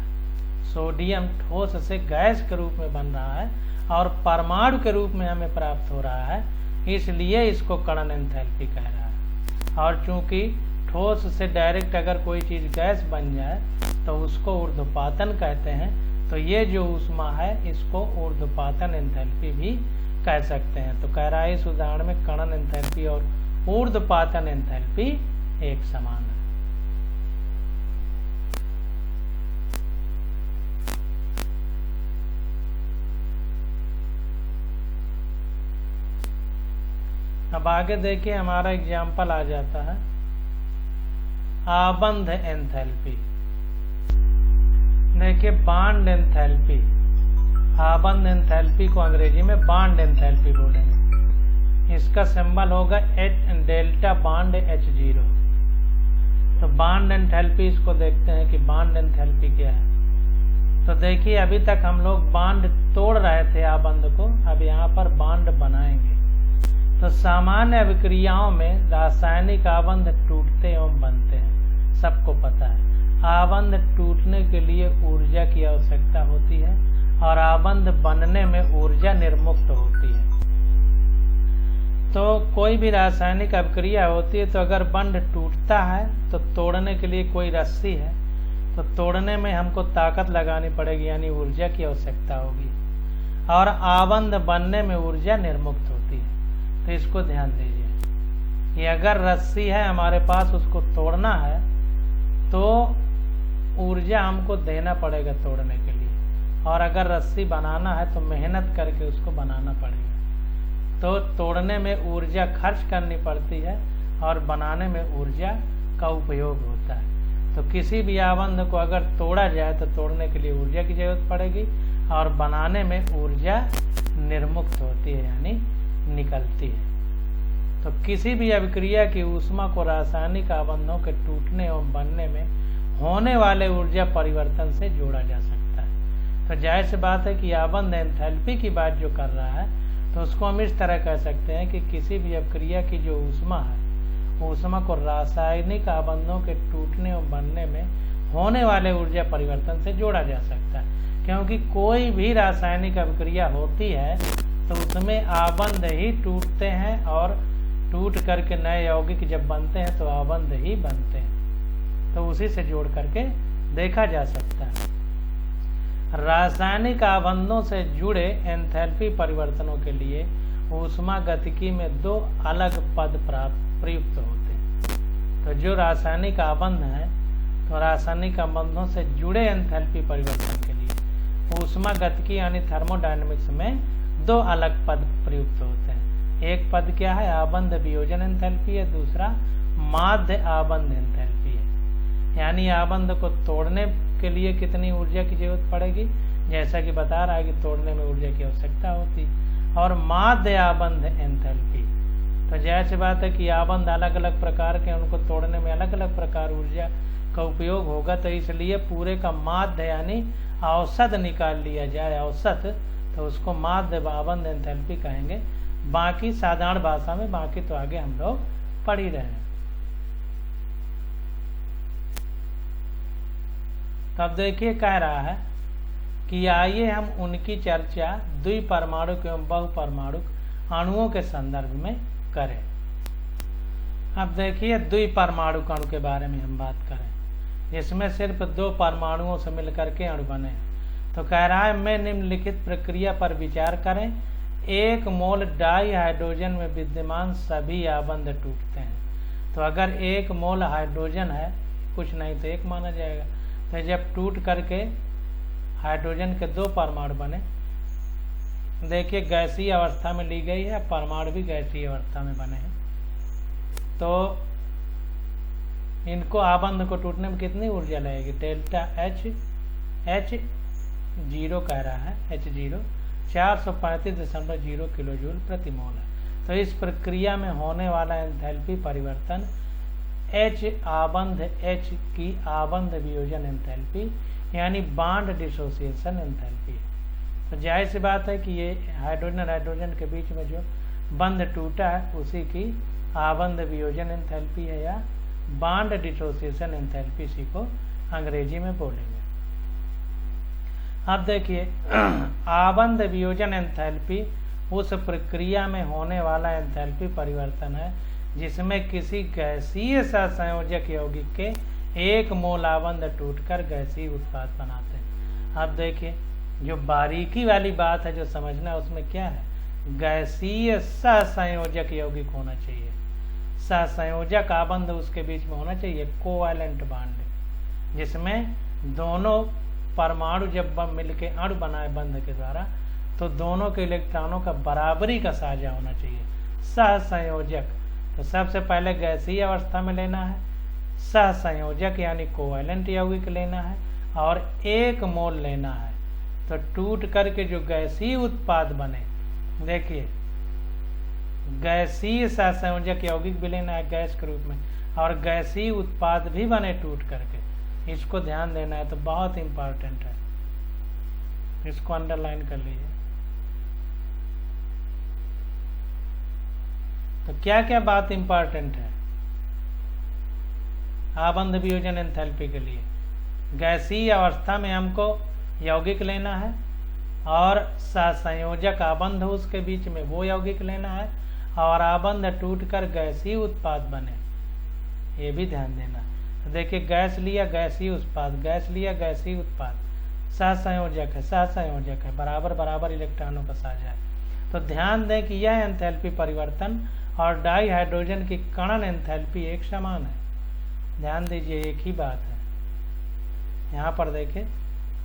सोडियम ठोस से गैस के रूप में बन रहा है और परमाणु के रूप में हमें प्राप्त हो रहा है, इसलिए इसको कणन एंथैल्पी कह रहा है। और चूंकि ठोस से डायरेक्ट अगर कोई चीज गैस बन जाए तो उसको ऊर्ध्वपातन कहते हैं। तो ये जो ऊष्मा है इसको ऊर्ध्वपातन एंथैल्पी भी कह सकते हैं। तो कह रहा है इस उदाहरण में कणन एंथैल्पी और ऊर्ध्वपातन एंथैल्पी एक समान है। अब आगे देखिए हमारा एग्जाम्पल आ जाता है आबंध एंथैल्पी। देखिए बॉन्ड एंथैल्पी, आबंध एंथैल्पी को अंग्रेजी में बॉन्ड एंथैल्पी बोलेंगे। इसका सिंबल होगा डेल्टा बॉन्ड H0। तो बॉन्ड एंथैल्पी इसको देखते हैं कि बॉन्ड एंथैल्पी क्या है। तो देखिए अभी तक हम लोग बॉन्ड तोड़ रहे थे आबंध को, अब यहाँ पर बांड बनाएंगे। तो सामान्य अभिक्रियाओं में रासायनिक आबंध टूटते एवं बनते हैं, सबको पता है। आबंध टूटने के लिए ऊर्जा की आवश्यकता होती है और आबंध बनने में ऊर्जा निर्मुक्त होती है। तो कोई भी रासायनिक अभिक्रिया होती है तो अगर बंध टूटता है तो तोड़ने के लिए कोई रस्सी है, तो तोड़ने में हमको ताकत लगानी पड़ेगी, यानी ऊर्जा की आवश्यकता होगी, और आबंध बनने में ऊर्जा निर्मुक्त होती है। तो इसको ध्यान दीजिए कि अगर रस्सी है हमारे पास, उसको तोड़ना है तो ऊर्जा हमको देना पड़ेगा तोड़ने के लिए, और अगर रस्सी बनाना है तो मेहनत करके उसको बनाना पड़ेगा। तो तोड़ने में ऊर्जा खर्च करनी पड़ती है और बनाने में ऊर्जा का उपयोग होता है। तो किसी भी आबंध को अगर तोड़ा जाए तो तोड़ने के लिए ऊर्जा की जरूरत पड़ेगी और बनाने में ऊर्जा निर्मुक्त होती है, यानी निकलती है। तो किसी भी अभिक्रिया की ऊष्मा को रासायनिक आबंधों के टूटने एवं बनने में होने वाले ऊर्जा परिवर्तन से जोड़ा जा सकता है। तो जाहिर सी बात है कि आबंध एंथैल्पी की बात जो कर रहा है, तो उसको हम इस तरह कह सकते हैं कि किसी भी अभिक्रिया की जो ऊष्मा है, ऊष्मा को रासायनिक आबंधों के टूटने और बनने में होने वाले ऊर्जा परिवर्तन से जोड़ा जा सकता है। क्योंकि कोई भी रासायनिक अभिक्रिया होती है तो उसमें आबंध ही टूटते हैं और टूट करके नए यौगिक जब बनते हैं तो आबंध ही बनते हैं। तो उसी से जोड़ करके देखा जा सकता है। रासायनिक आबंधों से जुड़े एंथैल्पी परिवर्तनों के लिए ऊष्मा गतिकी में दो अलग पद प्रयुक्त होते हैं। तो जो रासायनिक आबंध है, तो रासायनिक आबंधों से जुड़े एंथैल्पी परिवर्तन के लिए ऊष्मा गतिकी यानी थर्मोडायनेमिक्स में दो अलग पद प्रयुक्त होते हैं। एक पद क्या है? आबंध वियोजन एंथैल्पी है, दूसरा माध्य आबंध एंथैल्पी है। यानी आबंध को तोड़ने के लिए कितनी ऊर्जा की जरूरत पड़ेगी, जैसा कि बता रहा है कि तोड़ने में ऊर्जा की आवश्यकता होती, और माध्य आबंध एंथैल्पी। तो जैसी बात है कि आबंध अलग अलग प्रकार के, उनको तोड़ने में अलग अलग प्रकार ऊर्जा का उपयोग होगा, तो इसलिए पूरे का माध्य यानी औसत निकाल लिया जाए, औसत, तो उसको माध्य आबंध एंथैल्पी कहेंगे। बाकी साधारण भाषा में, बाकी तो आगे हम लोग पढ़ ही रहे हैं। तब देखिए कह रहा है कि आइए हम उनकी चर्चा द्विपरमाणुक एवं बहुपरमाणुक अणुओं के संदर्भ में करें। अब देखिए द्विपरमाणुक अणु के बारे में हम बात करें, जिसमें सिर्फ दो परमाणुओं से मिलकर के अणु बने हैं। तो कह रहा है मैं निम्नलिखित प्रक्रिया पर विचार करें। एक मोल डाई हाइड्रोजन में विद्यमान सभी आबंध टूटते हैं। तो अगर एक मोल हाइड्रोजन है, कुछ नहीं तो एक माना जाएगा। तो जब टूट करके हाइड्रोजन के दो परमाणु बने, देखिए गैसीय अवस्था में ली गई है, परमाणु भी गैसीय अवस्था में बने हैं, तो इनको आबंध को टूटने में कितनी ऊर्जा लगेगी? डेल्टा H 0 कह रहा है, H0 435.0 किलो जूल प्रति मोल है। तो इस प्रक्रिया में होने वाला एंथैल्पी परिवर्तन H आबंध H की आबंध वियोजन एंथैल्पी यानी बांड डिसोसिएशन एंथैल्पी है। तो जाहिर सी बात है कि ये हाइड्रोजन के बीच में जो बंध टूटा है उसी की आबंध वियोजन एंथैल्पी है या बांड डिसोसिएशन एंथैल्पी, इसी को अंग्रेजी में बोलेंगे। अब देखिए आबंध वियोजन एंथैल्पी उस प्रक्रिया में होने वाला एंथैल्पी परिवर्तन है जिसमें किसी गैसीय सहसंयोजक यौगिक के एक मोल आबंध टूटकर गैसीय उत्पाद बनाते हैं। अब देखिए जो बारीकी वाली बात है जो समझना है उसमें क्या है, गैसीय सहसंयोजक यौगिक होना चाहिए, सहसंयोजक आबंध उसके बीच में होना चाहिए, कोवैलेंट बॉन्ड, जिसमें दोनों परमाणु जब मिलके अणु बनाए बंध के द्वारा तो दोनों के इलेक्ट्रॉनों का बराबरी का साझा होना चाहिए। सहसंयोजक तो सबसे पहले गैसीय अवस्था में लेना है, सहसंयोजक यानी कोवैलेंट यौगिक लेना है और एक मोल लेना है। तो टूट करके जो गैसीय उत्पाद बने, देखिए गैसीय सहसंयोजक यौगिक भी लेना है गैस के रूप में, और गैसीय उत्पाद भी बने टूट करके, इसको ध्यान देना है। तो बहुत इंपॉर्टेंट है, इसको अंडरलाइन कर लीजिए। तो क्या क्या बात इंपॉर्टेंट है आबंध वियोजन एंथैल्पी के लिए? गैसीय अवस्था में हमको यौगिक लेना है और सहसंयोजक आबंध उसके बीच में वो यौगिक लेना है, और आबंध टूटकर गैसीय उत्पाद बने, ये भी ध्यान देना। तो देखिए गैस लिया गैसीय उत्पाद, गैस लिया गैसीय उत्पाद, सहसंयोजक है, सहसंयोजक है, बराबर बराबर इलेक्ट्रॉनों का साझा है। तो ध्यान दें कि यह एंथैल्पी परिवर्तन और डाई हाइड्रोजन की कणन एंथैल्पी एक समान है। ध्यान दीजिए एक ही बात है, यहाँ पर देखें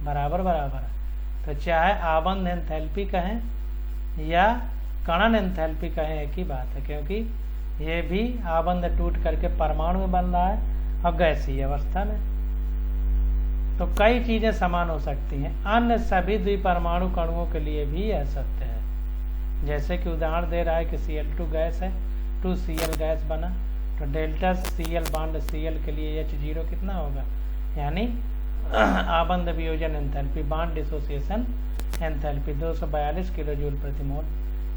बराबर बराबर है। तो चाहे आबंध एंथैल्पी कहें या कणन एंथैल्पी कहें एक ही बात है, क्योंकि ये भी आबंध टूट करके परमाणु में बन रहा है और गैसीय अवस्था में। तो कई चीजें समान हो सकती हैं। अन्य सभी द्विपरमाणु कणुओं के लिए भी यह सत्य है। जैसे कि उदाहरण दे रहा है कि Cl2 गैस है, 2Cl गैस बना, तो डेल्टा Cl बॉन्ड Cl के लिए H0 कितना होगा, यानी आबंध वियोजन enthalpy, bond dissociation enthalpy 242 kilo joule प्रति मोल।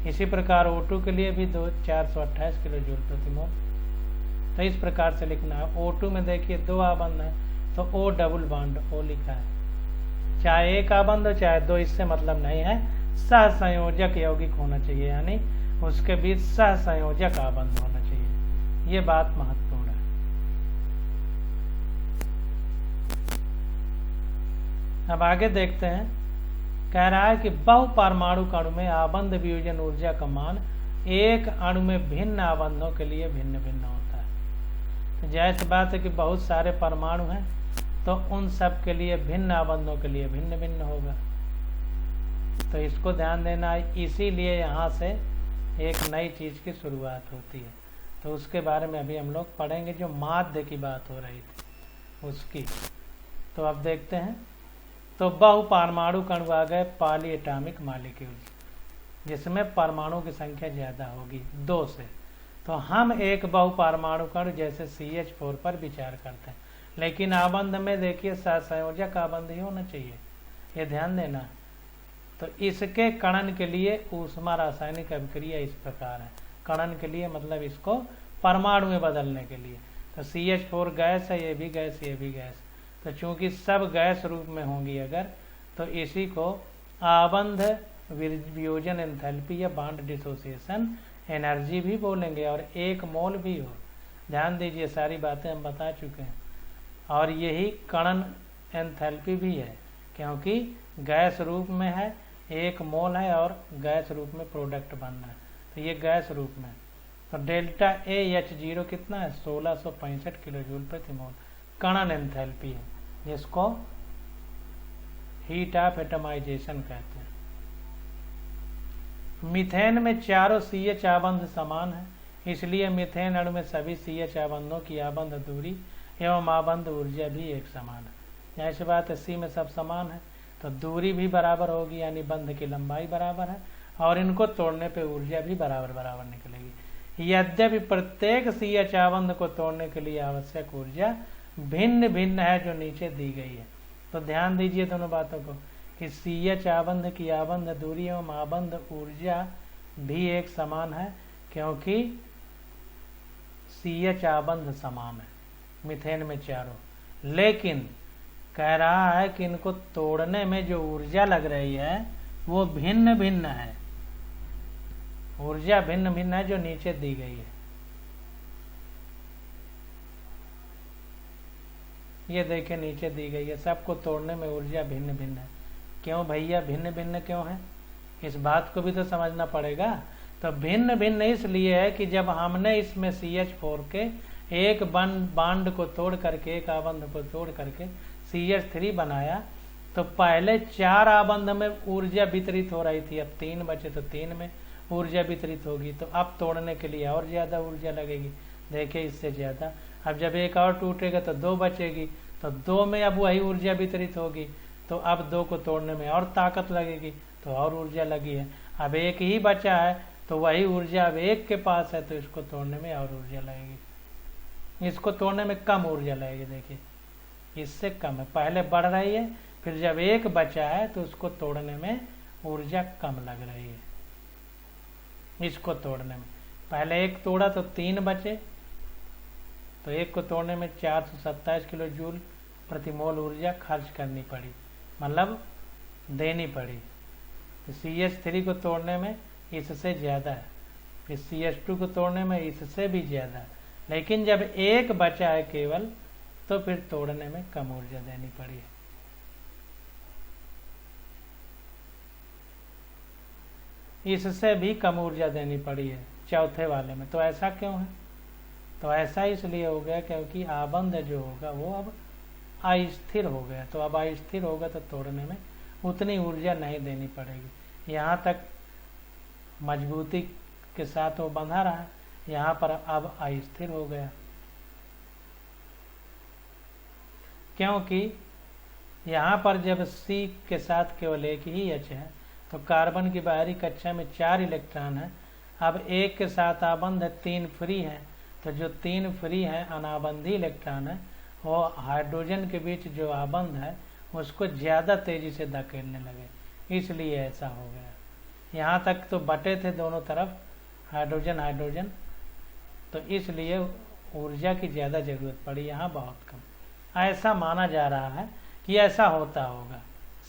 इसी प्रकार O2 के लिए भी 428 किलो जूल प्रति मोल। तो इस प्रकार से लिखना है। O2 में देखिए 2 आबंध है, तो O डबल बॉन्ड O लिखा है, चाहे एक आबंध हो चाहे 2, इससे मतलब नहीं है, सहसंयोजक यौगिक होना चाहिए, यानी उसके बीच सहसंयोजक आबंध होना चाहिए। ये बात महत्वपूर्ण है। अब आगे देखते हैं, कह रहा है कि बहुपरमाणु अणु में आबंध वियोजन ऊर्जा का मान एक अणु में भिन्न आबंधों के लिए भिन्न भिन्न होता है। तो जाहिर सी बात है कि बहुत सारे परमाणु हैं, तो उन सब के लिए भिन्न आबंधों के लिए भिन्न भिन्न होगा। तो इसको ध्यान देना है, इसीलिए यहाँ से एक नई चीज की शुरुआत होती है। तो उसके बारे में अभी हम लोग पढ़ेंगे, जो माध्य की बात हो रही थी उसकी। तो अब देखते हैं, तो बहुपरमाणु अणु आ गए पॉली एटॉमिक मॉलिक्यूल्स, जिसमें परमाणु की संख्या ज्यादा होगी 2 से। तो हम एक बहुपरमाणु अणु जैसे CH4 पर विचार करते हैं, लेकिन आबंध में देखिए सहसंयोजक आबंध ही होना चाहिए, ये ध्यान देना। तो इसके कणन के लिए ऊष्मा रासायनिक अभिक्रिया इस प्रकार है। कणन के लिए मतलब इसको परमाणु में बदलने के लिए। तो CH4 गैस है, ये भी गैस, ये भी गैस। तो चूंकि सब गैस रूप में होंगी अगर, तो इसी को आबंध वियोजन एंथैल्पी या बॉन्ड डिसोसिएशन एनर्जी भी बोलेंगे, और 1 मोल भी हो। ध्यान दीजिए सारी बातें हम बता चुके हैं। और यही कणन एंथैल्पी भी है, क्योंकि गैस रूप में है, 1 मोल है और गैस रूप में प्रोडक्ट बनना है, तो ये गैस रूप में। तो डेल्टा AH0 कितना है, 1665 किलो जूल प्रति मोल कणन एंथैल्पी है, जिसको हीट ऑफ एटमाइजेशन कहते हैं। मीथेन में चारों CH आबंध समान है, इसलिए मीथेन अणु में सभी CH आबंधों की आबंध दूरी एवं आबंध ऊर्जा भी एक समान है। ऐसी बात है, C में सब समान है, तो दूरी भी बराबर होगी, यानी बंध की लंबाई बराबर है, और इनको तोड़ने पे ऊर्जा भी बराबर बराबर निकलेगी। यद्यपि प्रत्येक CH आबंध को तोड़ने के लिए आवश्यक ऊर्जा भिन्न भिन्न है, जो नीचे दी गई है। तो ध्यान दीजिए दोनों बातों को कि CH आबंध की आबंध दूरी एवं आबंध ऊर्जा भी एक समान है, क्योंकि CH आबंध समान है मीथेन में चारों। लेकिन कह रहा है कि इनको तोड़ने में जो ऊर्जा लग रही है वो भिन्न भिन्न है, ऊर्जा भिन्न भिन्न है जो नीचे दी गई है। ये देखिए नीचे दी गई है, सबको तोड़ने में ऊर्जा भिन्न भिन्न है। क्यों भैया भिन्न भिन्न क्यों है, इस बात को भी तो समझना पड़ेगा। तो भिन्न भिन्न इसलिए है कि जब हमने इसमें CH4 के एक बॉन्ड को तोड़ करके, एक आबंध को तोड़ करके CH3 बनाया, तो पहले 4 आबंध में ऊर्जा वितरित हो रही थी, अब 3 बचे तो 3 में ऊर्जा वितरित होगी। तो अब तोड़ने के लिए और ज्यादा ऊर्जा लगेगी, देखिए इससे ज्यादा। अब जब एक और टूटेगा तो 2 बचेगी, तो 2 में अब वही ऊर्जा वितरित होगी, तो अब 2 को तोड़ने में और ताकत लगेगी, तो और ऊर्जा लगी है। अब एक ही बचा है, तो वही ऊर्जा अब एक के पास है, तो इसको तोड़ने में और ऊर्जा लगेगी। इसको तोड़ने में कम ऊर्जा लगेगी, देखिए इससे कम है, पहले बढ़ रही है, फिर जब एक बचा है तो उसको तोड़ने में ऊर्जा कम लग रही है, इसको तोड़ने में। पहले एक तोड़ा तो 3 बचे, तो एक को तोड़ने में 427 किलो जूल प्रति मोल ऊर्जा खर्च करनी पड़ी, मतलब देनी पड़ी। CH3 को तोड़ने में इससे ज़्यादा है, फिर CH2 को तोड़ने में इससे भी ज़्यादा है, लेकिन जब एक बचा है केवल तो फिर तोड़ने में कम ऊर्जा देनी पड़ी है। इससे भी कम ऊर्जा देनी पड़ी है चौथे वाले में। तो ऐसा क्यों है? तो ऐसा इसलिए हो गया क्योंकि आबंध जो होगा वो अब अस्थिर हो गया। तो अब अस्थिर होगा तो तोड़ने में उतनी ऊर्जा नहीं देनी पड़ेगी। यहाँ तक मजबूती के साथ वो बंधा रहा, यहाँ पर अब अस्थिर हो गया, क्योंकि यहाँ पर जब C के साथ केवल एक ही H है तो कार्बन की बाहरी कक्षा में 4 इलेक्ट्रॉन है। अब एक के साथ आबंध 3 फ्री है, तो जो 3 फ्री है अनाबंधी इलेक्ट्रॉन है वो हाइड्रोजन के बीच जो आबंध है उसको ज़्यादा तेजी से धकेलने लगे, इसलिए ऐसा हो गया। यहाँ तक तो बटे थे दोनों तरफ हाइड्रोजन हाइड्रोजन, तो इसलिए ऊर्जा की ज़्यादा ज़रूरत पड़ी, यहाँ बहुत कम। ऐसा माना जा रहा है कि ऐसा होता होगा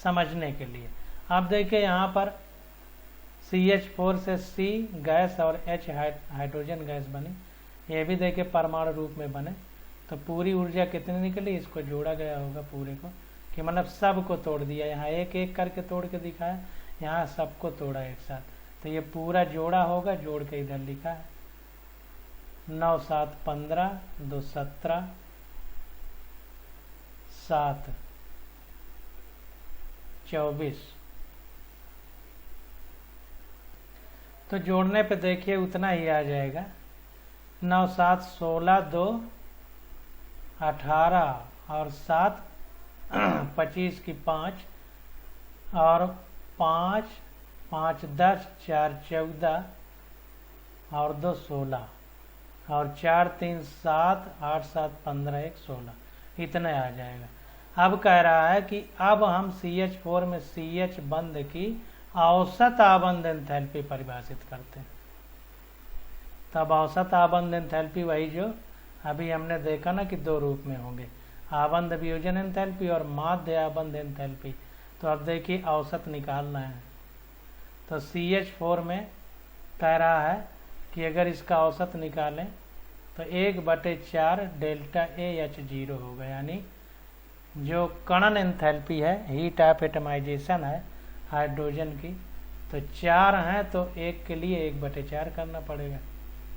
समझने के लिए। आप देखिए यहाँ पर CH4 से C गैस और H हाइड्रोजन गैस बनी, ये भी देखिए परमाणु रूप में बने, तो पूरी ऊर्जा कितनी निकली, इसको जोड़ा गया होगा पूरे को, कि मतलब सब को तोड़ दिया। यहाँ एक एक करके तोड़ के दिखाया, यहाँ सबको तोड़ा एक साथ, तो ये पूरा जोड़ा होगा, जोड़ के इधर लिखा है 9 7 15 2 17 7 24। तो जोड़ने पे देखिए उतना ही आ जाएगा, 9 7 16 2 18 और 7 25 की 5 और 5 5 10 4 14 और 2 16 और 4 3 7 8 7 15 1 16, इतना आ जाएगा। अब कह रहा है कि अब हम CH4 में CH बंध की औसत आबंध एंथैल्पी परिभाषित करते हैं। तब औसत आबंध एंथैल्पी वही जो अभी हमने देखा ना कि 2 रूप में होंगे, आबंध वियोजन एंथैल्पी और माध्य आबंध एंथैल्पी। तो अब देखिए औसत निकालना है, तो CH4 में कह रहा है कि अगर इसका औसत निकालें तो 1/4 डेल्टा AH0 होगा, यानी जो कणन एंथैल्पी है, हीट ऑफ एटमाइजेशन है हाइड्रोजन की, तो 4 हैं तो 1 के लिए 1/4 करना पड़ेगा,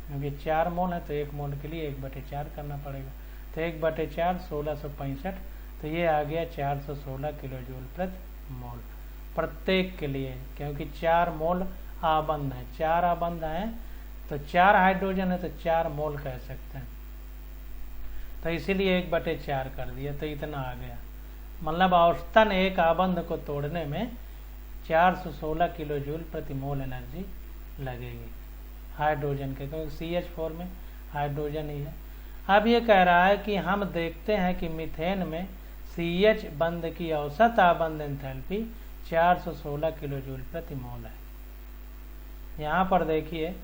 क्योंकि 4 मोल है तो 1 मोल के लिए 1/4 करना पड़ेगा। तो 1/4 1665, तो ये आ गया 416 किलो जूल प्रति मोल प्रत्येक के लिए, क्योंकि 4 मोल आबंध है, 4 आबंध हैं तो 4 हाइड्रोजन है तो 4 मोल कह सकते हैं, तो इसीलिए 1/4 कर दिया, तो इतना आ गया। मतलब औसतन एक आबंध को तोड़ने में 416 किलो जूल प्रति मोल एनर्जी लगेगी हाइड्रोजन के, क्योंकि CH4 में हाइड्रोजन ही है। अब ये कह रहा है कि हम देखते हैं कि मीथेन में CH बंध की औसत आबंध एंथैल्पी 416 किलो जूल प्रति मोल है। यहाँ पर देखिए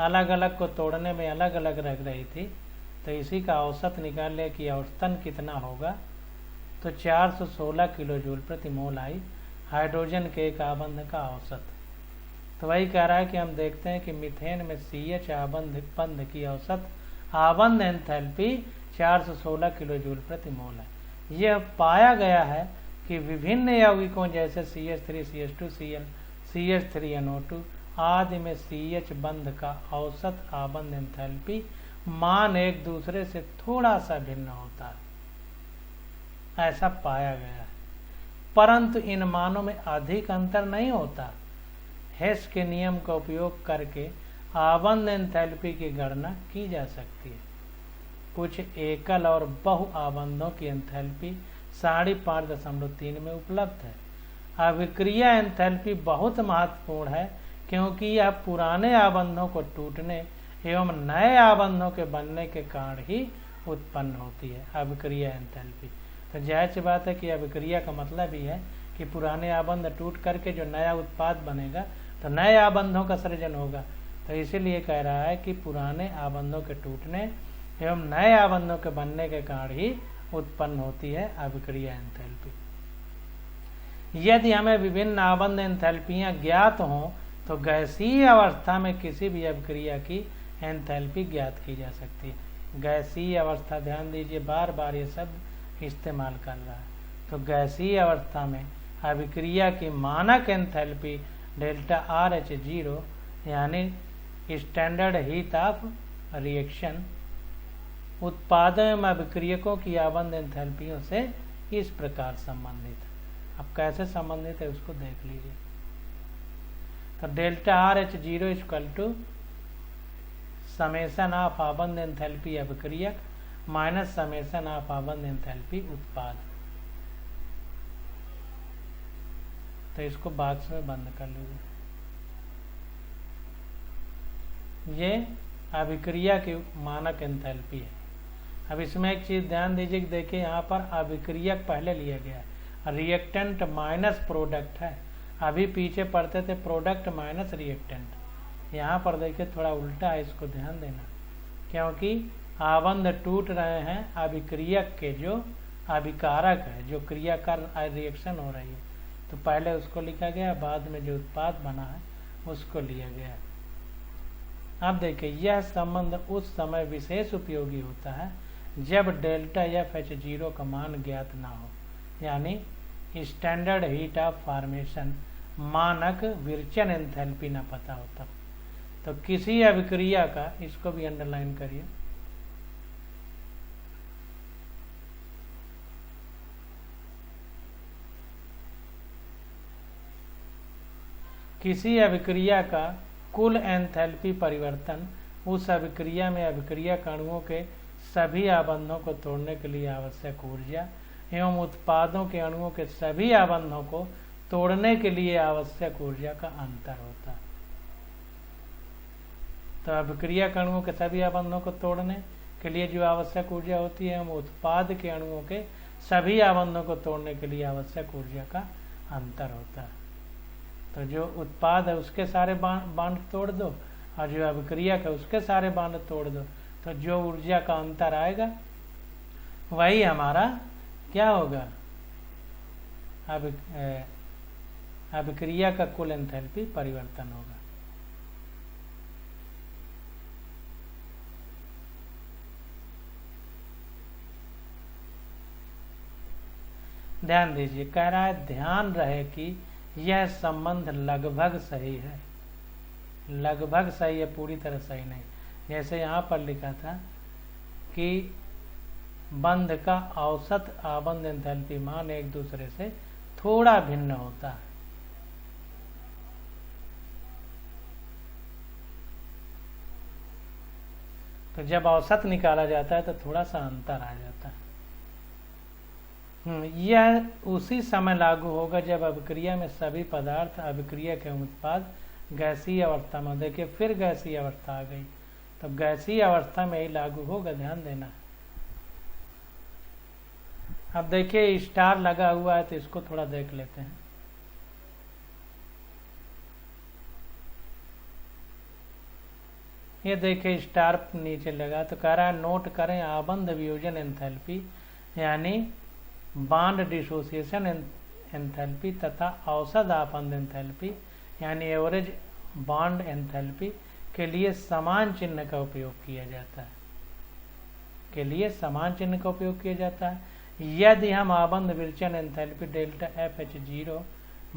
अलग अलग को तोड़ने में अलग अलग रख रही थी, तो इसी का औसत निकाल लिया कि औसतन कितना होगा, तो 416 किलो जूल प्रति मोल आई हाइड्रोजन के एक आबंध का औसत। तो वही कह रहा है कि हम देखते हैं कि मीथेन में CH बंध की औसत आबंध एंथैल्पी 416 किलो जूल प्रति मोल है। यह पाया गया है कि विभिन्न यौगिकों जैसे CH3 CH2 Cl CH3NO2 आदि में CH बंध का औसत आबंध एंथैल्पी मान एक दूसरे से थोड़ा सा भिन्न होता है, ऐसा पाया गया है, परंतु इन मानों में अधिक अंतर नहीं होता। हेस के नियम का उपयोग करके आबंध एंथैल्पी की गणना की जा सकती है। कुछ एकल और बहु आबंधों की एंथैल्पी 5.3 में उपलब्ध है। अभिक्रिया एंथैल्पी बहुत महत्वपूर्ण है, क्योंकि यह पुराने आबंधों को टूटने एवं नए आबंधों के बनने के कारण ही उत्पन्न होती है अभिक्रिया एंथैल्पी। तो जाहिर सी बात है कि अभिक्रिया का मतलब ही है कि पुराने आबंध टूट करके जो नया उत्पाद बनेगा तो नए आबंधों का सृजन होगा, तो इसीलिए कह रहा है कि पुराने आबंधों के टूटने एवं नए आबंधों के बनने के कारण ही उत्पन्न होती है अभिक्रिया एंथैल्पी। यदि हमें विभिन्न आबंध एंथैल्पियां ज्ञात हों तो गैसीय अवस्था में किसी भी अभिक्रिया की एंथैल्पी ज्ञात की जा सकती है। गैसीय अवस्था, ध्यान दीजिए, बार बार ये शब्द इस्तेमाल कर रहा है। तो गैसीय अवस्था में अभिक्रिया की मानक एंथैल्पी डेल्टा RH0 यानी स्टैंडर्ड हीट ऑफ रिएक्शन उत्पादों एवं अभिक्रियकों की आबंध एंथैल्पियों से इस प्रकार संबंधित है। अब कैसे संबंधित है उसको देख लीजिए। तो delta RH0 equal to summation of आबंध एंथैल्पी अभिक्रियक माइनस समेशन ऑफ आबंध एंथैल्पी उत्पाद। तो इसको बॉक्स में बंद कर लीजिए। ये अभिक्रिया की मानक एंथैल्पी है। अब इसमें एक चीज ध्यान दीजिए कि देखिए यहाँ पर अभिक्रियक पहले लिया गया है, रिएक्टेंट माइनस प्रोडक्ट है। अभी पीछे पढ़ते थे प्रोडक्ट माइनस रिएक्टेंट, यहाँ पर देखिए थोड़ा उल्टा है, इसको ध्यान देना, क्योंकि आबंध टूट रहे हैं अभिक्रियक के जो अभिकारक है, जो क्रिया कर रिएक्शन हो रही है, तो पहले उसको लिखा गया, बाद में जो उत्पाद बना है उसको लिया गया। अब देखिए यह संबंध उस समय विशेष उपयोगी होता है जब डेल्टा FH0 का मान ज्ञात ना हो, यानी स्टैंडर्ड हीट ऑफ फॉर्मेशन मानक विरचन एंथैल्पी ना पता होता। तो किसी अभिक्रिया का, इसको भी अंडरलाइन करिए, किसी अभिक्रिया का कुल एंथैल्पी परिवर्तन उस अभिक्रिया में अभिक्रिया अणुओं के सभी आबंधों को तोड़ने के लिए आवश्यक ऊर्जा एवं उत्पादों के अणुओं के सभी आबंधों को तोड़ने के लिए आवश्यक ऊर्जा का अंतर होता है। तो अभिक्रिया अणुओं के सभी आबंधों को तोड़ने के लिए जो आवश्यक ऊर्जा होती है एवं उत्पाद के अणुओं के सभी आबंधों को तोड़ने के लिए आवश्यक ऊर्जा का अंतर होता है। तो जो उत्पाद है उसके सारे बांध तोड़ दो और जो अभिक्रिया है उसके सारे बांध तोड़ दो, तो जो ऊर्जा का अंतर आएगा वही हमारा क्या होगा, अभिक्रिया का कुल एंथैल्पी परिवर्तन होगा। ध्यान दीजिए, कह रहा है ध्यान रहे कि यह संबंध लगभग सही है। लगभग सही है, पूरी तरह सही नहीं। जैसे यहाँ पर लिखा था कि बंध का औसत आबंध एंथैल्पी मान एक दूसरे से थोड़ा भिन्न होता है। तो जब औसत निकाला जाता है तो थोड़ा सा अंतर आ जाता है। यह उसी समय लागू होगा जब अभिक्रिया में सभी पदार्थ अभिक्रिया के उत्पाद गैसीय अवस्था में, देखिए फिर गैसीय अवस्था आ गई, तो गैसीय अवस्था में ही लागू होगा, ध्यान देना। अब देखिए स्टार लगा हुआ है तो इसको थोड़ा देख लेते हैं। ये देखिए स्टार नीचे लगा, तो कह रहा है नोट करें आबंध वियोजन एंथैल्पी यानी बांड डिसोसिएशन एंथैल्पी तथा औसत आबंध एंथैल्पी यानी एवरेज बॉन्ड एंथैल्पी के लिए समान चिन्ह का उपयोग किया जाता है, के लिए समान चिन्ह का उपयोग किया जाता है। यदि हम आबंध विरचन एंथैल्पी डेल्टा FH0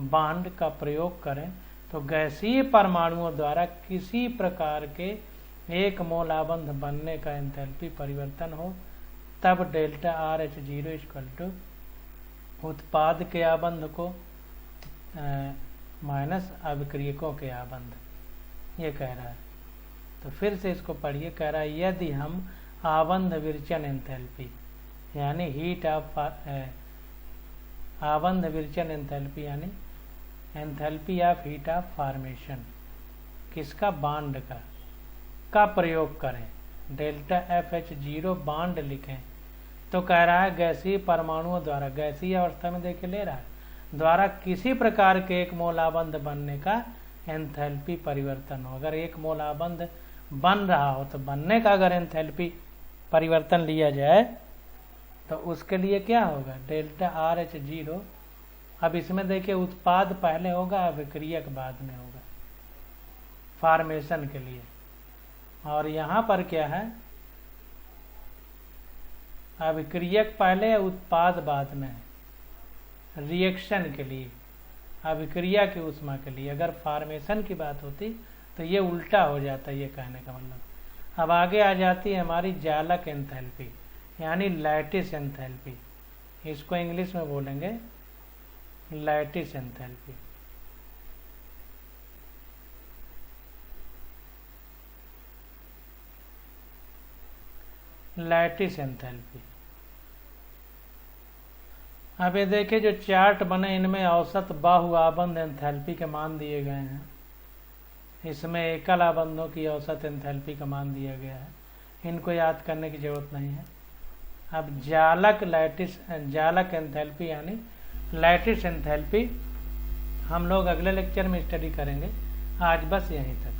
बॉन्ड का प्रयोग करें तो गैसीय परमाणुओं द्वारा किसी प्रकार के एक मोल आबंध बनने का एंथैल्पी परिवर्तन हो, तब डेल्टा RH0 इक्वल टू उत्पाद के आबंध को माइनस अभिक्रियकों के आबंध, ये कह रहा है। तो फिर से इसको पढ़िए, कह रहा है यदि हम आबंध विरचन एंथैल्पी यानी हीट ऑफ आबंध विरचन एंथैल्पी यानी enthalpy of heat of formation किसका, बांड का प्रयोग करें, डेल्टा FH0 बांड लिखें, तो कह रहा है गैसीय परमाणुओं द्वारा, गैसीय अवस्था में देखे ले रहा है, द्वारा किसी प्रकार के एक मोल आबंध बनने का एंथैल्पी परिवर्तन हो। अगर एक मोल आबंध बन रहा हो तो बनने का अगर एंथैल्पी परिवर्तन लिया जाए तो उसके लिए क्या होगा, डेल्टा RH0। अब इसमें देखिए उत्पाद पहले होगा, अभिक्रियक बाद में होगा फॉर्मेशन के लिए। और यहाँ पर क्या है, अभिक्रियक पहले उत्पाद बाद में है रिएक्शन के लिए, अभिक्रिया की ऊष्मा के लिए। अगर फॉर्मेशन की बात होती तो ये उल्टा हो जाता, ये कहने का मतलब। अब आगे आ जाती है हमारी जालक एंथैल्पी यानी लैटिस एंथैल्पी। इसको इंग्लिश में बोलेंगे लैटिस एंथैल्पी। Lattice enthalpy. अब ये देखिए जो चार्ट बने इनमें औसत बाहु आबंध एंथैल्पी के मान दिए गए हैं। इसमें एकल आबंधों की औसत एंथैल्पी का मान दिया गया है, इनको याद करने की जरूरत नहीं है। अब जालक एंथैल्पी यानी लैटिस एंथैल्पी हम लोग अगले लेक्चर में स्टडी करेंगे। आज बस यहीं तक।